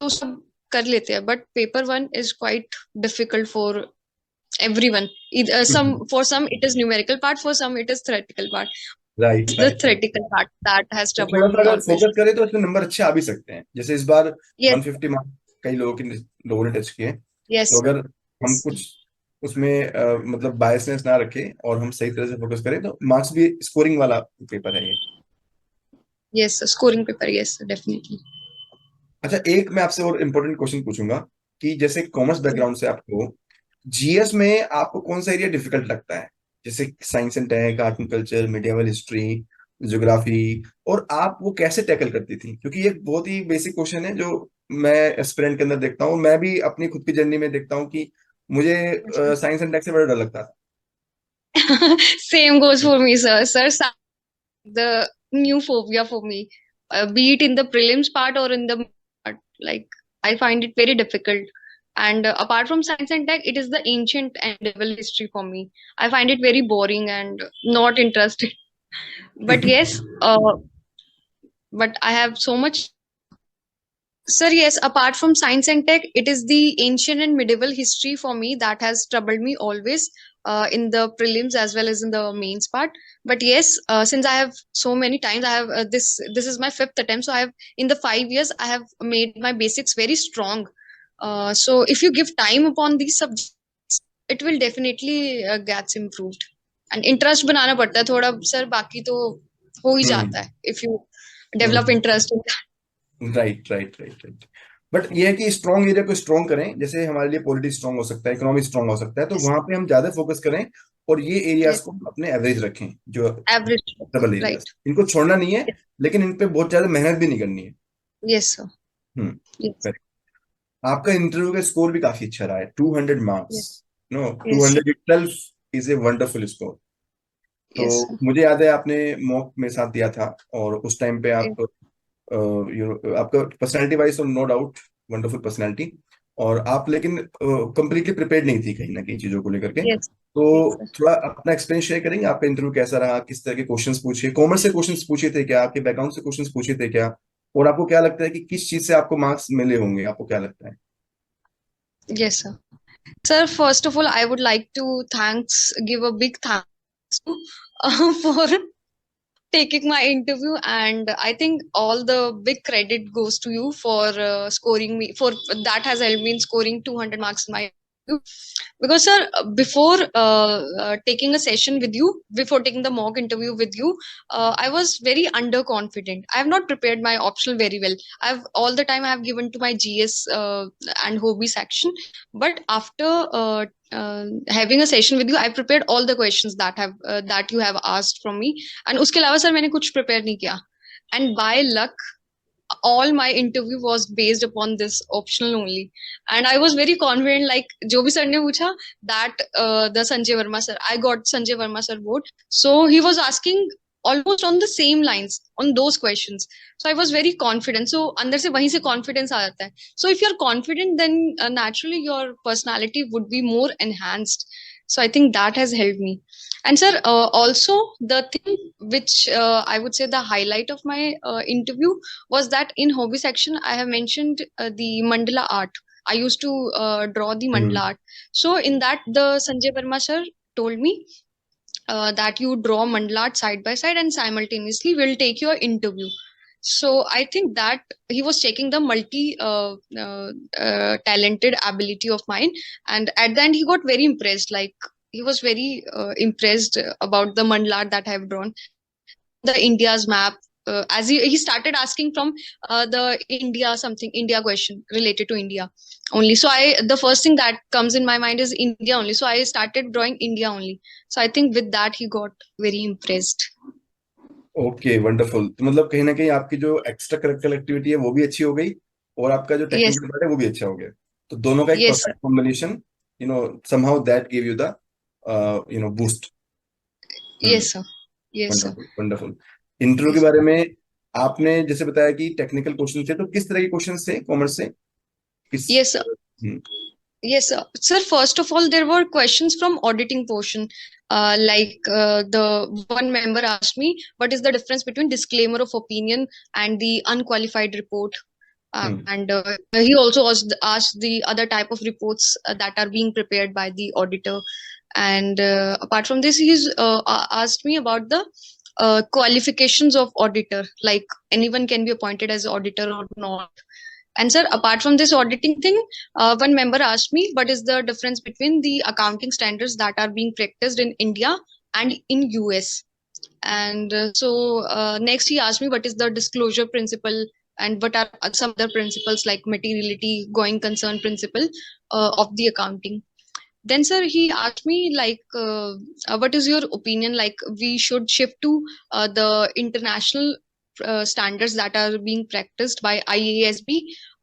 Speaker 3: तो सब कर लेते हैं, but paper 1 is quite difficult for everyone. Either some, for some it is numerical part, for some it is theoretical part.
Speaker 2: Right.
Speaker 3: It's the
Speaker 2: right.
Speaker 3: theoretical part that has
Speaker 2: तो थोड़ा
Speaker 3: troubled
Speaker 2: सा
Speaker 3: me
Speaker 2: अगर
Speaker 3: always.
Speaker 2: Focus करें तो इसमें number अच्छे आ भी सकते हैं, जैसे इस बार
Speaker 3: Yes.
Speaker 2: 150 मार्क्स कई लोगों ने टच किए,
Speaker 3: Yes.
Speaker 2: तो अगर हम कुछ उसमें मतलब बायसनेस ना रखें और हम सही तरह से फोकस करें, तो मार्क्स भी स्कोरिंग वाला पेपर है ये।
Speaker 3: Yes, scoring paper. Yes, definitely.
Speaker 2: अच्छा, एक मैं आपसे और इम्पोर्टेंट क्वेश्चन पूछूंगा कि जैसे कॉमर्स बैकग्राउंड से आपको, जीएस में आपको कौन सा एरिया डिफिकल्ट लगता है? जैसे science and tech, art and culture, medieval history, geography, और आप वो कैसे टैकल करती थी? क्योंकि ये बहुत ही बेसिक क्वेश्चन है जो मैं एस्पिरेंट के अंदर देखता हूँ, मैं भी अपनी खुद की जर्नी में देखता हूँ कि मुझे साइंस एंड टेक से बड़ा डर लगता था।
Speaker 3: Same goes for me, sir. Sir, the new phobia for me, be it in the prelims part or in the part, like I find it very difficult. And apart from science and tech, it is the ancient and medieval history for me. I find it very boring and not interested. But yes, but I have so much. Sir, yes, apart from science and tech, it is the ancient and medieval history for me that has troubled me always, in the prelims as well as in the mains part. But yes, since I have so many times, I have this is my fifth attempt. So I have in the 5 years I have made my basics very strong. So if you give time upon these subjects, it will definitely gets improved. And interest बनाना पड़ता है थोड़ा sir, बाकी तो हो ही जाता है if you develop interest in that.
Speaker 2: Right right right right. But ये है कि स्ट्रॉन्ग एरिया को स्ट्रॉन्ग करें, जैसे हमारे लिए पॉलिटिक्स स्ट्रॉन्ग हो सकता है, इकोनॉमी स्ट्रॉन्ग हो सकता है, तो
Speaker 3: Yes,
Speaker 2: वहां पे हम ज्यादा फोकस करें और ये एरियाज
Speaker 3: yes,
Speaker 2: को अपने एवरेज रखें, जो
Speaker 3: average,
Speaker 2: डबल
Speaker 3: right?
Speaker 2: एरियाज, इनको छोड़ना नहीं है,
Speaker 3: Yes,
Speaker 2: लेकिन इन पे बहुत ज्यादा मेहनत भी नहीं करनी है।
Speaker 3: yes, sir.
Speaker 2: Hmm.
Speaker 3: Yes,
Speaker 2: correct। आपका इंटरव्यू का स्कोर भी काफी अच्छा रहा है, 200 marks.
Speaker 3: yes,
Speaker 2: no,
Speaker 3: yes,
Speaker 2: 200 itself is a wonderful score. तो
Speaker 3: yes, sir.
Speaker 2: मुझे याद है आपने मॉक में साथ दिया था, और उस टाइम पे
Speaker 3: Yes,
Speaker 2: आप आपका पर्सनैलिटी वाइज तो नो डाउट वंडरफुल पर्सनैलिटी, और आप लेकिन कंप्लीटली प्रिपेयर्ड नहीं थी कहीं ना कहीं चीजों को लेकर के।
Speaker 3: yes,
Speaker 2: तो
Speaker 3: yes, sir.
Speaker 2: थोड़ा अपना एक्सपीरियंस शेयर करेंगे, आपका इंटरव्यू कैसा रहा, किस तरह के क्वेश्चंस पूछे, कॉमर्स से क्वेश्चंस पूछे थे क्या, आपके बैकग्राउंड से क्वेश्चंस पूछे थे क्या, और आपको क्या लगता है कि किस चीज से आपको मार्क्स मिले होंगे, आपको क्या लगता है?
Speaker 3: Yes, sir. Sir, first of all, I would like to give a big thanks to, for taking my interview, and I think all the big credit goes to you for scoring me, for that has helped me in scoring 200 marks in my interview. Because sir, before taking a session with you, before taking the mock interview with you, I was very underconfident. I have not prepared my optional very well. I've all the time I have given to my GS and hobby section, but after having a session with you, I prepared all the questions that you have asked from me, and उसके अलावा sir मैंने कुछ prepare नहीं किया, and by luck all my interview was based upon this optional only, and I was very confident, like जो भी sir ने पूछा, that the Sanjay Verma sir, I got Sanjay Verma sir board, so he was asking almost on the same lines on those questions, so I was very confident, so अंदर से वहीं से confidence आ जाता है, so if you're confident, then naturally your personality would be more enhanced, so I think that has helped me. And sir, also the thing which I would say the highlight of my interview was that in hobby section I have mentioned the mandala art. I used to draw the mandala art. So in that the Sanjay Verma sir told me that you draw mandala art side by side and simultaneously will take your interview. So I think that he was checking the multi talented ability of mine, and at the end he got very impressed. Like he was very impressed about the mandala art that I have drawn, the India's map. As he started asking from the India something India question related to India only. So the first thing that comes in my mind is India only. So I started drawing India only. So I think with that he got very impressed.
Speaker 2: Okay wonderful. तो मतलब कहीं ना कहीं आपकी जो extra curricular activity है वो भी अच्छी हो गई, और आपका जो
Speaker 3: Yes,
Speaker 2: टेक्निकल पार्ट है वो भी अच्छा हो गया, तो दोनों का एक
Speaker 3: yes, sir.
Speaker 2: Perfect combination, somehow that give you the boost.
Speaker 3: Yes, sir. Yes, sir.
Speaker 2: Wonderful wonderful. Interview के
Speaker 3: Yes,
Speaker 2: बारे में आपने जैसे बताया कि टेक्निकल क्वेश्चन थे, तो किस तरह के क्वेश्चन थे कॉमर्स से, किस?
Speaker 3: yes, sir.
Speaker 2: Hmm.
Speaker 3: Yes, sir. Sir, first of all, there were questions from auditing portion. The one member asked me, what is the difference between disclaimer of opinion and the unqualified report? And he also asked the other type of reports that are being prepared by the auditor. And apart from this, he's asked me about the qualifications of auditor, like anyone can be appointed as auditor or not. And sir, apart from this auditing thing, one member asked me what is the difference between the accounting standards that are being practiced in India and in US. And next he asked me what is the disclosure principle and what are some other principles like materiality, going concern principle of the accounting. Then sir, he asked me like what is your opinion, like we should shift to the international standards that are being practiced by IASB,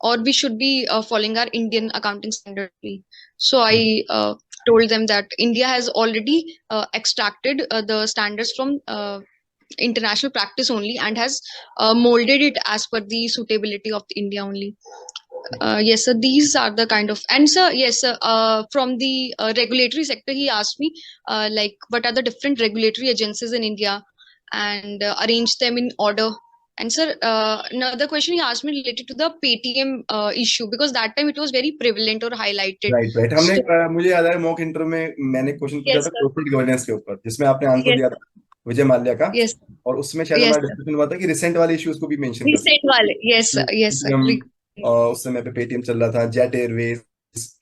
Speaker 3: or we should be following our Indian accounting standard. So I told them that India has already extracted the standards from international practice only, and has molded it as per the suitability of the India only. Yes, sir. These are the kind of, and sir, yes, sir. From the regulatory sector, he asked me, like, what are the different regulatory agencies in India, and arrange them in order. And sir, another question he asked me related to the Paytm issue, because that time it was very prevalent or highlighted.
Speaker 2: Right right, हमने
Speaker 3: So
Speaker 2: मुझे याद है mock interview में मैंने question पूछा
Speaker 3: yes,
Speaker 2: था
Speaker 3: sir.
Speaker 2: Corporate governance के ऊपर, जिसमें आपने आंसर
Speaker 3: Yes,
Speaker 2: दिया
Speaker 3: sir.
Speaker 2: था विजय माल्या का,
Speaker 3: Yes, sir.
Speaker 2: और उसमें शायद
Speaker 3: Yes,
Speaker 2: हमारा
Speaker 3: sir.
Speaker 2: डिस्कशन हुआ था कि रिसेंट वाले इश्यूज को भी मेंशन कर
Speaker 3: Recent wale. Yes, sir.
Speaker 2: सकते
Speaker 3: Yes, sir.
Speaker 2: पेटीएम, उस समय पे पेटीएम चल रहा था, जेट एयरवेज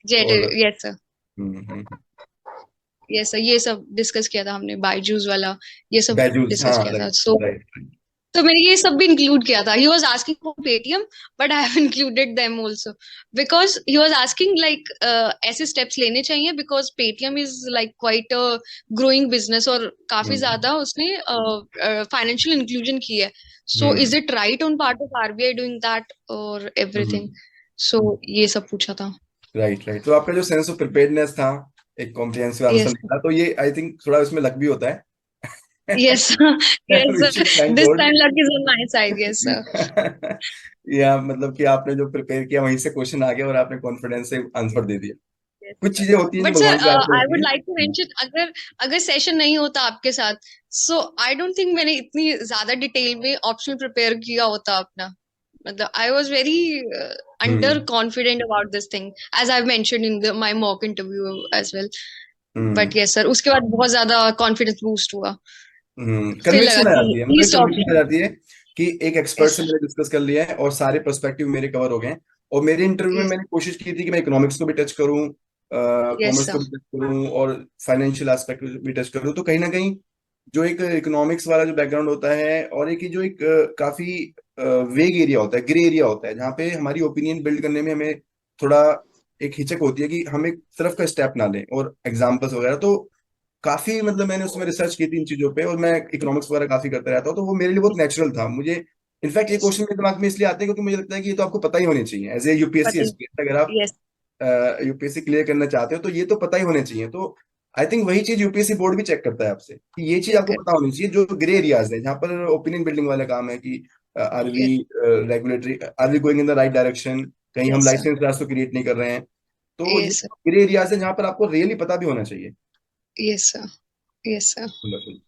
Speaker 3: Jet.
Speaker 2: और
Speaker 3: Yes, sir.
Speaker 2: हम्म,
Speaker 3: यस सर, ये सब डिस्कस किया था हमने, बायजूस वाला, ये सब
Speaker 2: बैजूस,
Speaker 3: डिस्कस
Speaker 2: हाँ
Speaker 3: किया था.
Speaker 2: राइट
Speaker 3: सो
Speaker 2: राइट
Speaker 3: तो मैंने ये सब भी इंक्लूड किया था. He was asking for Paytm, but I have included them also, because he was asking like ऐसे स्टेप्स लेने चाहिए, because Paytm is like quite a growing business, और काफी ज्यादा उसने फाइनेंशियल इंक्लूजन की है. So is it right on part of RBI doing that और एवरीथिंग? सो ये सब पूछा था.
Speaker 2: Right right. तो आपका जो सेंस ऑफ प्रिपेयर्डनेस था, एक कॉम्प्रिहेंसिव आंसर
Speaker 3: यस
Speaker 2: मिला, तो ये आई थिंक थोड़ा इसमें लक भी होता है।
Speaker 3: Yes yes
Speaker 2: We should thank
Speaker 3: this
Speaker 2: God.
Speaker 3: Time luck is on my side. Yes sir.
Speaker 2: या मतलब कि आपने जो प्रिपेयर किया वहीं से क्वेश्चन आ गया और आपने कॉन्फिडेंस से आंसर दे दिया। कुछ चीजें होती हैं जो
Speaker 3: बट सर,
Speaker 2: भगवान के हाथ में
Speaker 3: आई
Speaker 2: होती
Speaker 3: वुड
Speaker 2: हैं।
Speaker 3: लाइक टू मेंशन, अगर अगर सेशन नहीं होता आपके साथ, सो आई डोंट थिंक मैंने इतनी ज्यादा डिटेल में ऑप्शनल प्रिपेयर किया होता अपना. मतलब I was very under confident about this thing, as I mentioned in my mock interview as well. But yes sir, उसके बाद बहुत ज्यादा कॉन्फिडेंस बूस्ट हुआ. फिर लगा
Speaker 2: कन्विक्शन आ
Speaker 3: कि
Speaker 2: जाती है, मतलब
Speaker 3: ईस्ट
Speaker 2: कन्विक्शन आ
Speaker 3: ऑप्शन.
Speaker 2: जाती है कि एक एक्सपर्ट
Speaker 3: यस
Speaker 2: से
Speaker 3: सर.
Speaker 2: मैंने डिस्कस कर लिया है और सारे पर्सपेक्टिव मेरे कवर हो गए हैं। और मेरे इंटरव्यू में
Speaker 3: यस.
Speaker 2: मैंने कोशिश की थी कि मैं इकोनॉमिक्स को भी टच करूं,
Speaker 3: यस
Speaker 2: कॉमर्स को
Speaker 3: सर.
Speaker 2: भी टच करूं और फाइनेंशियल एस्पेक्ट को भी टच करूं। तो कहीं ना कहीं जो एक इकोनॉमिक्स वाला जो बैकग्राउंड होता है, और एक ये जो एक काफी वेग एरिया होता है, ग्रे एरिया होता है, जहाँ पे हमारी ओपिनियन बिल्ड करने में हमें थोड़ा एक हिचक होती है कि हम एक तरफ का स्टेप ना लें, और एग्जाम्पल्स वगैरह। तो काफी मतलब मैंने उसमें रिसर्च की थी इन चीजों पे, और मैं इकोनॉमिक्स वगैरह काफी करता रहता हूँ, तो वो मेरे लिए बहुत नेचुरल था। मुझे इनफैक्ट ये
Speaker 3: यस.
Speaker 2: क्वेश्चन मेरे दिमाग में इसलिए आते हैं क्योंकि मुझे लगता है कि ये तो आपको पता ही होने चाहिए एज ए यूपीएससी एस्पिरेंट। अगर आप
Speaker 3: यस.
Speaker 2: यूपीएससी क्लियर करना चाहते हो तो ये तो पता ही होने चाहिए। तो आई थिंक वही चीज यूपीएससी बोर्ड भी चेक करता है आपसे कि ये चीज आपको पता होनी चाहिए, जो ग्रे एरियाज है जहाँ पर ओपिनियन बिल्डिंग वाला काम है कि are we regulatory, are we going in the right direction, कहीं हम
Speaker 3: यस सर.
Speaker 2: लाइसेंस राज तो क्रिएट नहीं कर रहे हैं। तो ये
Speaker 3: यस सर.
Speaker 2: ग्रे एरियाज है जहाँ पर आपको रियली पता भी होना चाहिए।
Speaker 3: Yes sir. Yes sir.
Speaker 2: Wonderful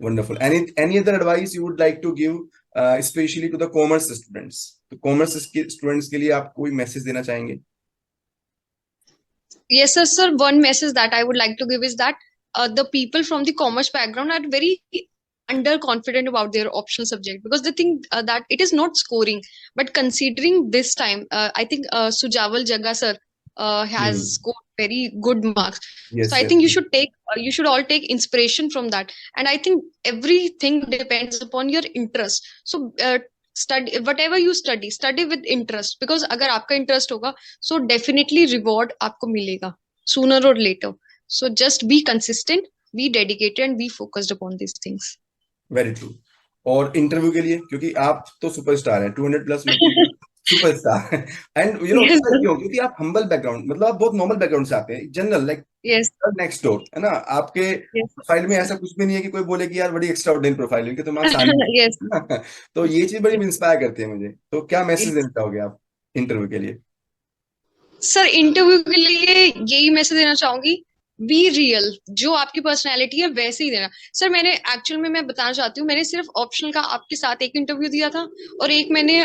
Speaker 2: wonderful. Any other advice you would like to give, especially to the commerce students? तो कॉमर्स के स्टूडेंट्स के लिए आप कोई मैसेज देना चाहेंगे?
Speaker 3: Yes, sir, sir. One message that I would like to give is that the people from the commerce background are very underconfident about their optional subject, because they think that it is not scoring. But considering this time, I think Sujawal Jagga sir has scored very good marks. So
Speaker 2: Yes,
Speaker 3: I
Speaker 2: yes,
Speaker 3: think you should all take inspiration from that. And I think everything depends upon your interest. So study whatever you study with interest, because अगर आपका interest होगा, so definitely reward आपको मिलेगा sooner or later. So just be consistent, be dedicated, and be focused upon these things.
Speaker 2: Very true. और interview के लिए, क्योंकि आप तो सुपरस्टार हैं, 200 plus superstar. And you know
Speaker 3: Yes,
Speaker 2: क्यों? क्योंकि आप हम्बल बैकग्राउंड, मतलब आप बहुत नॉर्मल बैकग्राउंड से आते हैं, general like
Speaker 3: yes,
Speaker 2: next door, है ना? आपके
Speaker 3: yes,
Speaker 2: प्रोफाइल में ऐसा कुछ भी नहीं है कि कोई बोले कि यार बड़ी एक्स्ट्रा ऑर्डिनरी प्रोफाइल है, इनके तो मार्क्स आने
Speaker 3: yes.
Speaker 2: तो ये चीज बड़ी इंस्पायर करती है मुझे। तो क्या मैसेज
Speaker 3: Yes.
Speaker 2: देना चाहोगे आप इंटरव्यू के लिए?
Speaker 3: सर, इंटरव्यू के लिए यही मैसेज देना चाहूंगी, बी रियल, जो आपकी पर्सनैलिटी है वैसे ही देना. सर, मैंने एक्चुअल में मैं बताना चाहती हूँ, मैंने सिर्फ ऑप्शनल का आपके साथ एक इंटरव्यू दिया था, और एक मैंने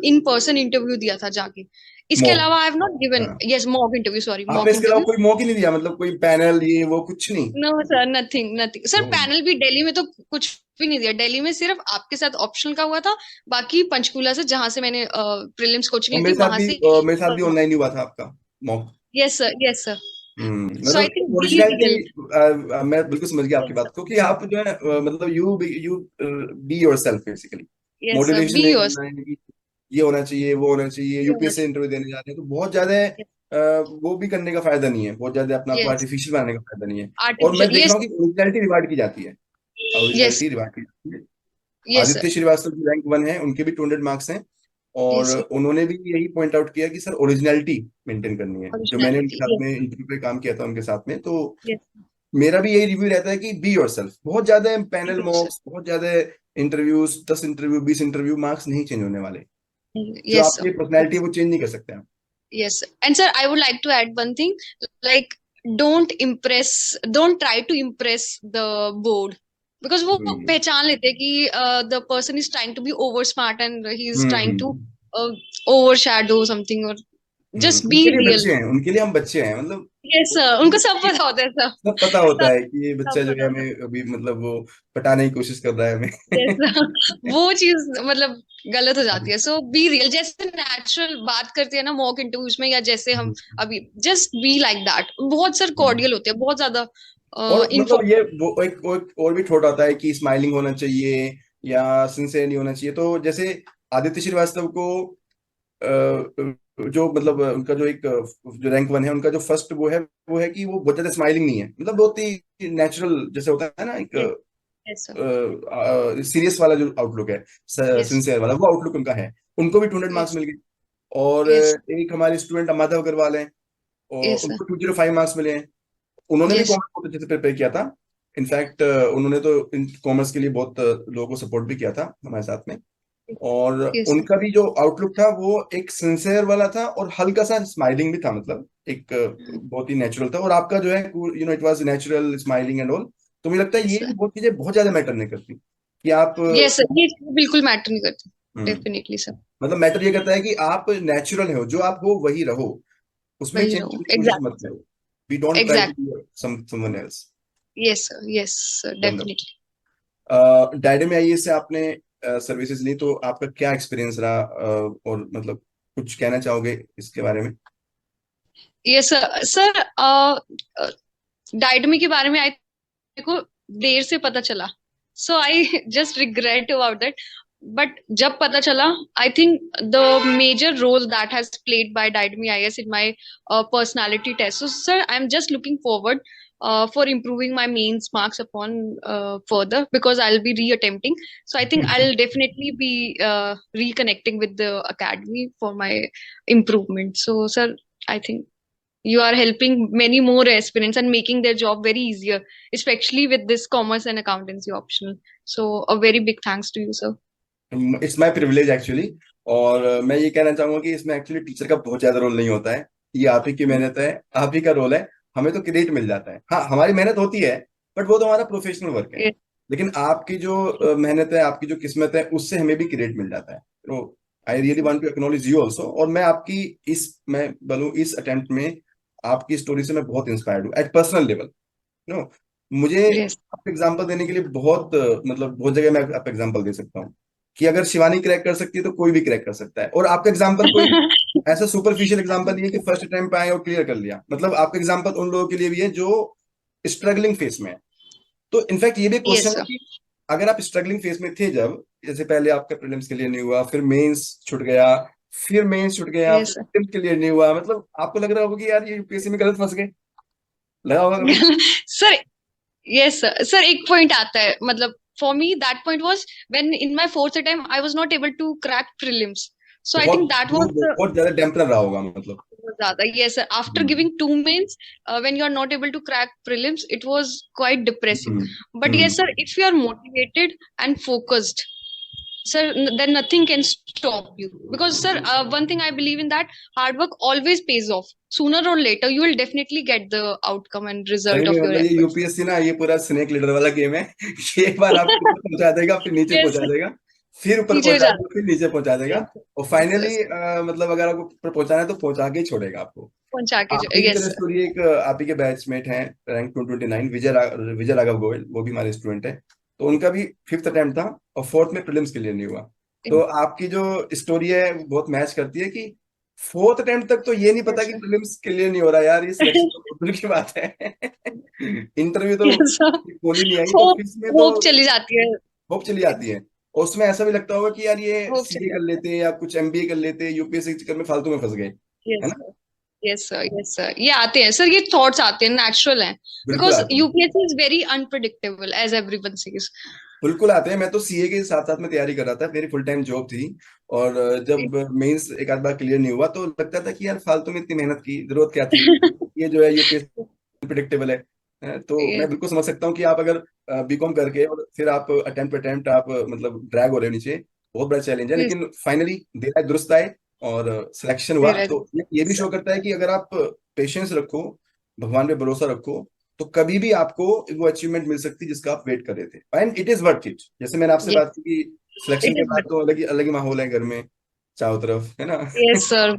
Speaker 3: इन पर्सन इंटरव्यू दिया था जाके. इसके
Speaker 2: मॉक,
Speaker 3: अलावा आई हैव नॉट गिवन,
Speaker 2: हाँ।
Speaker 3: यस, मॉक इंटरव्यू, सॉरी,
Speaker 2: आपने
Speaker 3: मॉक
Speaker 2: इसके अलावा
Speaker 3: इंटरव्यू.
Speaker 2: कोई मौका ही नहीं दिया, मतलब कोई पैनल ये वो कुछ नहीं?
Speaker 3: No sir, nothing nothing sir.
Speaker 2: Oh.
Speaker 3: Panel भी दिल्ली में तो कुछ भी नहीं दिया. दिल्ली में सिर्फ आपके साथ ऑप्शनल का हुआ था, बाकी पंचकूला से, जहां से मैंने प्रीलिम्स कोचिंग
Speaker 2: और
Speaker 3: ली थी, वहां से.
Speaker 2: मेरे साथ भी ऑनलाइन ही हुआ था आपका mock.
Speaker 3: Yes sir, yes sir. So I
Speaker 2: मतलब
Speaker 3: थिंक बी रियल.
Speaker 2: ओरिजिनलिटी, मैं बिल्कुल समझ गया आपकी
Speaker 3: यस
Speaker 2: बात को, कि आप जो है मतलब you be yourself basically.
Speaker 3: Sir,
Speaker 2: motivation
Speaker 3: be
Speaker 2: नहीं
Speaker 3: योर.
Speaker 2: करना है कि ये होना चाहिए वो होना चाहिए। यूपीएससी इंटरव्यू देने जा रहे हैं तो बहुत ज्यादा वो भी करने का फायदा नहीं है, बहुत ज्यादा अपना आपको
Speaker 3: यस,
Speaker 2: आर्टिफिशियल बनाने का फायदा नहीं है। और मैं
Speaker 3: आर्टिफिशियल.
Speaker 2: देख
Speaker 3: यस,
Speaker 2: रहा हूँ कि ओरिजिनलिटी रिवार्ड की जाती है,
Speaker 3: यस,
Speaker 2: ओरिजिनलिटी रिवार्ड की जाती है।
Speaker 3: Yes sir.
Speaker 2: आदित्य श्रीवास्तव की रैंक 1 है, उनके भी 200 मार्क्स हैं। और
Speaker 3: Yes, sir.
Speaker 2: उन्होंने भी यही पॉइंट आउट किया कि सर ओरिजिनलिटी मेंटेन करनी है। जो मैंने उनके
Speaker 3: Originality.
Speaker 2: साथ
Speaker 3: Yes.
Speaker 2: में इंटरव्यू पे काम किया था उनके साथ में, तो
Speaker 3: Yes.
Speaker 2: मेरा भी यही रिव्यू रहता है कि बी योरसेल्फ। बहुत ज्यादा पैनल
Speaker 3: Yes, sir.
Speaker 2: मॉक्स, बहुत ज्यादा इंटरव्यूज, 10 इंटरव्यू, 20 इंटरव्यू, मार्क्स नहीं चेंज होने वाले। जो
Speaker 3: Yes, sir.
Speaker 2: आपकी पर्सनैलिटी है वो चेंज नहीं कर सकते आप।
Speaker 3: Yes, sir. And sir, I would like to add one thing, like don't try to impress the board, because वो
Speaker 2: हम्म
Speaker 3: पहचान लेते हैं कि the person is trying to be over smart and he is trying to
Speaker 2: hmm
Speaker 3: uh, overshadow something, or just be
Speaker 2: उनके लिए
Speaker 3: real.
Speaker 2: बच्चे हैं, उनके लिए हम बच्चे हैं, मतलब
Speaker 3: Yes, sir. उनको सब पता होता है, सब
Speaker 2: सब पता होता
Speaker 3: सब
Speaker 2: है कि ये बच्चा
Speaker 3: सब
Speaker 2: जो
Speaker 3: पता
Speaker 2: है
Speaker 3: होता है.
Speaker 2: हमें अभी मतलब वो पटाने की कोशिश कर रहा है
Speaker 3: Yes,
Speaker 2: हमें।
Speaker 3: sir. वो चीज मतलब गलत हो जाती है. सो बी रियल, जैसे नेचुरल बात करते हैं ना मॉक इंटरव्यूज में, या जैसे हम अभी, जस्ट बी लाइक दैट. बहुत सर कॉर्डियल होते हैं, बहुत ज्यादा
Speaker 2: और मतलब ये
Speaker 3: इनफॉर्म.
Speaker 2: वो एक और भी थोड़ा होता है कि स्माइलिंग होना चाहिए या सिंसियर नहीं होना चाहिए। तो जैसे आदित्य श्रीवास्तव को जो मतलब उनका जो एक जो रैंक 1 है, उनका जो फर्स्ट वो है कि वो बहुत ज्यादा स्माइलिंग नहीं है, मतलब बहुत ही नेचुरल जैसे होता है ना, एक
Speaker 3: यस सर.
Speaker 2: सीरियस वाला जो आउटलुक है,
Speaker 3: यस.
Speaker 2: सिंसियर वाला वो आउटलुक उनका है। उनको भी 200 मार्क्स
Speaker 3: यस.
Speaker 2: मिल गए। और
Speaker 3: यस.
Speaker 2: एक हमारे स्टूडेंट माधव अग्रवाल हैं, और
Speaker 3: यस सर.
Speaker 2: उनको 205 मार्क्स मिले हैं। उन्होंने भी
Speaker 3: यस.
Speaker 2: कॉमर्स बहुत अच्छे से प्रिपेयर किया था। इनफैक्ट उन्होंने तो कॉमर्स के लिए बहुत लोगों को सपोर्ट भी किया था हमारे साथ में। और
Speaker 3: यस सर.
Speaker 2: उनका भी जो आउटलुक था वो एक सिंसियर वाला था और हल्का सा स्माइलिंग भी था, मतलब एक बहुत ही नेचुरल था। और आपका जो है it was natural smiling and all. तो मुझे लगता है
Speaker 3: यस
Speaker 2: ये
Speaker 3: सर.
Speaker 2: बहुत चीजें बहुत ज्यादा मैटर नहीं करती कि आप
Speaker 3: यस सर, ये चीज़ बिल्कुल मैटर नहीं करती.
Speaker 2: हम्म,
Speaker 3: डेफिनेटली सर.
Speaker 2: मतलब मैटर ये करता है कि आप नेचुरल हो, जो आप हो वही रहो, उसमें
Speaker 3: वही
Speaker 2: चेंज
Speaker 3: रहो.
Speaker 2: करने की कोशिश मत
Speaker 3: एग्जैक्ट.
Speaker 2: करो। We don't try to
Speaker 3: exact.
Speaker 2: Be someone else.
Speaker 3: Yes sir. Yes sir, definitely.
Speaker 2: डायडे में आइए से आपने सर्विसेज ली, तो आपका क्या एक्सपीरियंस रहा, और मतलब कुछ कहना चाहोगे इसके बारे में?
Speaker 3: Yes sir. सर, डायटमी के बारे में को देर से पता चला. So I just regret about that. But जब पता चला, I think the major role that has played by डाइडमी IS in my personality test. So sir, I'm just looking forward for improving my mains marks upon further, because I'll be reattempting. So I think I'll definitely be reconnecting with the academy for my improvement. So sir, I think you are helping many more aspirants and making their job very easier, especially with this commerce and accountancy optional. So a very big thanks to you, sir.
Speaker 2: It's my privilege actually. और मैं ये कहना चाहूंगा कि इसमें actually teacher का बहुत ज्यादा रोल नहीं होता है। ये आप ही की मेहनत है, आप ही का रोल है। हमें तो क्रेडिट मिल जाता है, हाँ हमारी मेहनत होती है, बट वो तो हमारा प्रोफेशनल वर्क है।
Speaker 3: Yes.
Speaker 2: लेकिन आपकी जो मेहनत है, आपकी जो किस्मत है, उससे हमें भी क्रेडिट मिल जाता है। तो I really want to acknowledge you also. और मैं आपकी मैं बोलूँ इस अटेम्प्ट में आपकी स्टोरी से मैं बहुत इंस्पायर्ड हूँ एट पर्सनल लेवल। नो, मुझे
Speaker 3: Yes.
Speaker 2: आप एग्जांपल देने के लिए बहुत मतलब बहुत जगह मैं आप एग्जांपल दे सकता हूँ कि अगर शिवानी क्रैक कर सकती है तो कोई भी क्रैक कर सकता है। और आपका एग्जांपल कोई ऐसा सुपरफिशियल एग्जांपल नहीं है कि फर्स्ट अटेम्प्ट पे आए और क्लियर कर लिया। मतलब आपका एग्जांपल उन लोगों के लिए भी है जो स्ट्रगलिंग फेस में है। तो इनफैक्ट ये भी
Speaker 3: Yes,
Speaker 2: क्वेश्चन है
Speaker 3: sir.
Speaker 2: कि अगर आप स्ट्रगलिंग फेस में थे, जब जैसे पहले आपका प्रीलिम्स क्लियर नहीं हुआ, फिर मेंस छूट गया, फिर मेंस छूट गया, फिर
Speaker 3: Yes, sir.
Speaker 2: प्रीलिम्स क्लियर नहीं हुआ, मतलब आपको लग रहा होगा कि यार ये यूपीएससी में गलत फंस गए, लगा होगा कभी?
Speaker 3: Sir, yes, sir. Sir, एक point आता है, मतलब for me that point was when in my fourth attempt I was not able to crack prelims. So I think
Speaker 2: बहुत
Speaker 3: that
Speaker 2: वो
Speaker 3: was the
Speaker 2: बहुत ज्यादा डैम्पनर रहा होगा मतलब।
Speaker 3: बहुत ज्यादा. Yes, sir. After
Speaker 2: hmm
Speaker 3: giving two mains, when you are not able to crack prelims, it was quite depressing.
Speaker 2: Hmm
Speaker 3: But yes, sir,
Speaker 2: hmm.
Speaker 3: if you are motivated and focused, sir, then nothing can stop you. Because, sir, one thing I believe in, that hard work always pays off. Sooner or later, you will definitely get the outcome and
Speaker 2: सही
Speaker 3: result
Speaker 2: में
Speaker 3: of your
Speaker 2: मतलब ये
Speaker 3: efforts.
Speaker 2: UPSC ना, ये पूरा snake leader वाला game है कि एक बार आपको ऊपर पहुंचा देगा, फिर नीचे
Speaker 3: Yes,
Speaker 2: पहुंचा
Speaker 3: sir.
Speaker 2: देगा, फिर ऊपर
Speaker 3: नीचे
Speaker 2: पहुंचा
Speaker 3: जाता.
Speaker 2: देगा, फिर नीचे पहुंचा देगा,
Speaker 3: Yes, sir.
Speaker 2: और
Speaker 3: Yes, sir.
Speaker 2: फाइनली मतलब अगर आपको ऊपर पहुंचाना है तो पहुंचा के ही छोड़ेगा आपको।
Speaker 3: पहुंचा के
Speaker 2: आपकी भी
Speaker 3: yes,
Speaker 2: तरह
Speaker 3: sir.
Speaker 2: स्टोरी, एक आप ही के बैचमेट हैं, रैंक 229, विजय राघव गोयल, वो भी हमारे स्टूडेंट है। तो उनका भी फिफ्थ अटेम्प्ट था और फोर्थ में प्रीलिम्स क्लियर नहीं हुआ। तो आपकी जो स्टोरी है वो बहुत मैच करती है कि फोर्थ अटेम्प्ट तक तो ये नहीं पता
Speaker 3: Yes,
Speaker 2: कि
Speaker 3: sir.
Speaker 2: प्रीलिम्स क्लियर नहीं हो रहा, यार ये सिलेक्शन तो बहुत दूर की बात है। इंटरव्यू तो
Speaker 3: Yes, sir.
Speaker 2: बोल ही नहीं आई, तो
Speaker 3: होप
Speaker 2: फिर इसमें तो
Speaker 3: होप चली जाती है.
Speaker 2: होप चली जाती है। और उसमें ऐसा भी लगता होगा कि यार ये
Speaker 3: होप
Speaker 2: सीए
Speaker 3: चली
Speaker 2: कर
Speaker 3: जाती
Speaker 2: लेते या कुछ एमबीए कर लेते, यूपीएससी के चक्कर में फालतू में फंस गए,
Speaker 3: है.
Speaker 2: है
Speaker 3: Yes,
Speaker 2: ना?
Speaker 3: sir. Yes sir. Yes sir, ये आते हैं सर, ये थॉट्स आते हैं, नेचुरल हैं.
Speaker 2: बिल्कुल
Speaker 3: बिकॉज
Speaker 2: आते हैं।
Speaker 3: UPSC is very unpredictable, as everyone says.
Speaker 2: बिल्कुल आते हैं। मैं तो सीए के साथ साथ में तैयारी कर रहा था, मेरी फुल टाइम जॉब थी। और जब मेंस एक आध बार क्लियर नहीं हुआ तो लगता था कि यार फालतू में इतनी मेहनत की जरूरत क्या थी, ये जो है यूपीएससी प्रिडिक्टेबल है। तो मैं
Speaker 3: Yes,
Speaker 2: बिल्कुल समझ सकता हूँ कि आप अगर बीकॉम करके और फिर आप अटेम्प्ट आप मतलब ड्रैग हो रहे हो नीचे, बहुत बड़ा चैलेंज है।
Speaker 3: yes,
Speaker 2: लेकिन फाइनली देर दुरुस्त आए और सिलेक्शन हुआ,
Speaker 3: there
Speaker 2: तो ये भी शो करता है कि अगर आप पेशेंस रखो, भगवान पे भरोसा रखो, तो कभी भी आपको वो अचीवमेंट मिल सकती है जिसका आप वेट कर रहे थे, and it is worth it. जैसे मैंने आपसे
Speaker 3: yes,
Speaker 2: बात की कि सिलेक्शन
Speaker 3: it
Speaker 2: के
Speaker 3: is
Speaker 2: बाद
Speaker 3: good.
Speaker 2: तो अलग ही माहौल है घर में चारों तरफ, है ना।
Speaker 3: Yes, sir.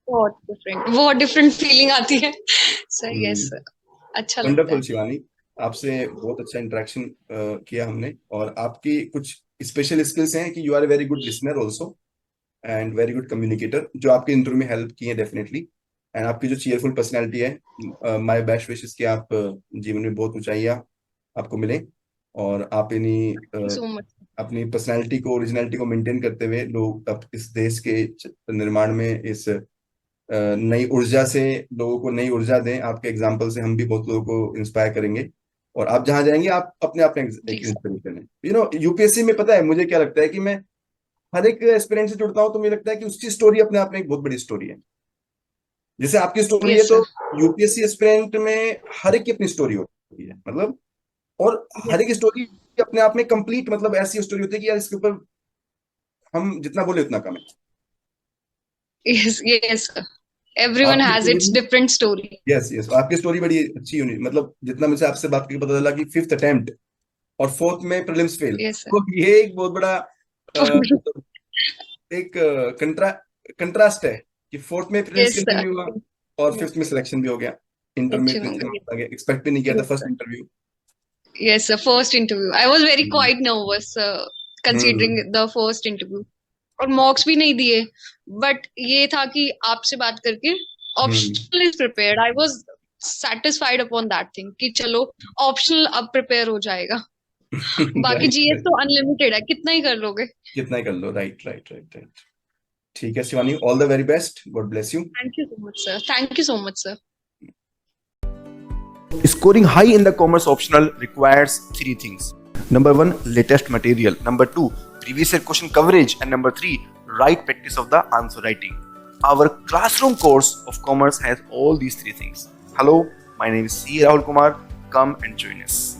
Speaker 3: बहुत डिफरेंट फीलिंग आती है सर। यस सर, अच्छा लगता
Speaker 2: वंडरफुल
Speaker 3: है।
Speaker 2: शिवानी, आपसे बहुत अच्छा इंटरेक्शन किया हमने। और आपकी कुछ स्पेशल स्किल्स हैं कि you are a very good listener also and very good communicator, जो आपके इंटरव्यू में हेल्प की है डेफिनेटली। एंड आपकी जो चीयरफुल पर्सनैलिटी है, माय बेस्ट विशेस कि आप जीवन में बहुत ऊंचाइयां आपको मिले, और आप
Speaker 3: थैंक यू
Speaker 2: इन्हीं
Speaker 3: सो मच।
Speaker 2: अपनी पर्सनैलिटी को, ओरिजिनलिटी को मेंटेन करते हुए लोग अब इस देश के निर्माण में इस नई ऊर्जा से लोगों को नई ऊर्जा दें। आपके एग्जाम्पल से हम भी बहुत लोगों को इंस्पायर करेंगे, और आप जहां जाएंगे आप अपने आप में
Speaker 3: जी
Speaker 2: एक
Speaker 3: सर।
Speaker 2: इंस्पिरेशन है। यूपीएससी में पता है मुझे क्या लगता है कि मैं हर एक एस्पिरेंट से जुड़ता हूँ तो मुझे लगता है कि उसकी स्टोरी अपने आप में एक बहुत बड़ी स्टोरी है। जैसे आपकी स्टोरी है,
Speaker 3: यस
Speaker 2: तो
Speaker 3: सर।
Speaker 2: यूपीएससी एस्पिरेंट में हर एक की अपनी स्टोरी होती है, मतलब, और हर एक स्टोरी अपने आप में कंप्लीट, मतलब ऐसी स्टोरी होती है कि यार इसके ऊपर हम जितना बोले उतना कम है।
Speaker 3: यस यस सर, एवरीवन
Speaker 2: आपकी
Speaker 3: has its
Speaker 2: story,
Speaker 3: different story.
Speaker 2: Yes yes, आपकी स्टोरी बड़ी अच्छी यूनिक, मतलब जितना मुझे आपसे बात करके पता चला कि फिफ्थ अटेम्प्ट और फोर्थ में प्रीलिम्स फेल,
Speaker 3: यस सर।
Speaker 2: तो ये एक बहुत बड़ा मतलब एक कंट्रास्ट है कि फोर्थ में प्रीलिम्स
Speaker 3: यस
Speaker 2: क्लियर
Speaker 3: सर।
Speaker 2: नहीं हुआ और फिफ्थ में सिलेक्शन भी हो गया। इंटर में
Speaker 3: सिलेक्शन
Speaker 2: इतने
Speaker 3: हो
Speaker 2: अच्छे
Speaker 3: गई।
Speaker 2: मार्क्स आ गए, एक्सपेक्ट भी नहीं किया था
Speaker 3: yes
Speaker 2: first
Speaker 3: sir.
Speaker 2: Interview.
Speaker 3: Yes sir, first interview I was very
Speaker 2: hmm
Speaker 3: quite nervous considering
Speaker 2: hmm
Speaker 3: the first interview. और मॉक्स भी नहीं दिए, बट ये था कि आपसे बात करके
Speaker 2: hmm
Speaker 3: optional is prepared. I was satisfied upon that thing कि चलो ऑप्शनल अब प्रिपेयर हो जाएगा। बाकी
Speaker 2: राइट
Speaker 3: जीएस
Speaker 2: राइट,
Speaker 3: तो अनलिमिटेड है, कितना ही कर लोगे।
Speaker 2: कितना ही कर लो, राइट राइट राइट राइट। ठीक है Shivani, all the very best, God bless you.
Speaker 3: Thank you so much sir, thank you so much sir.
Speaker 1: Scoring high in the commerce optional requires three things. Number one, latest material. Number two, previous year question coverage. And number three, right practice of the answer writing. Our classroom course of commerce has all these three things. Hello, my name is C. Rahul Kumar. Come and join us.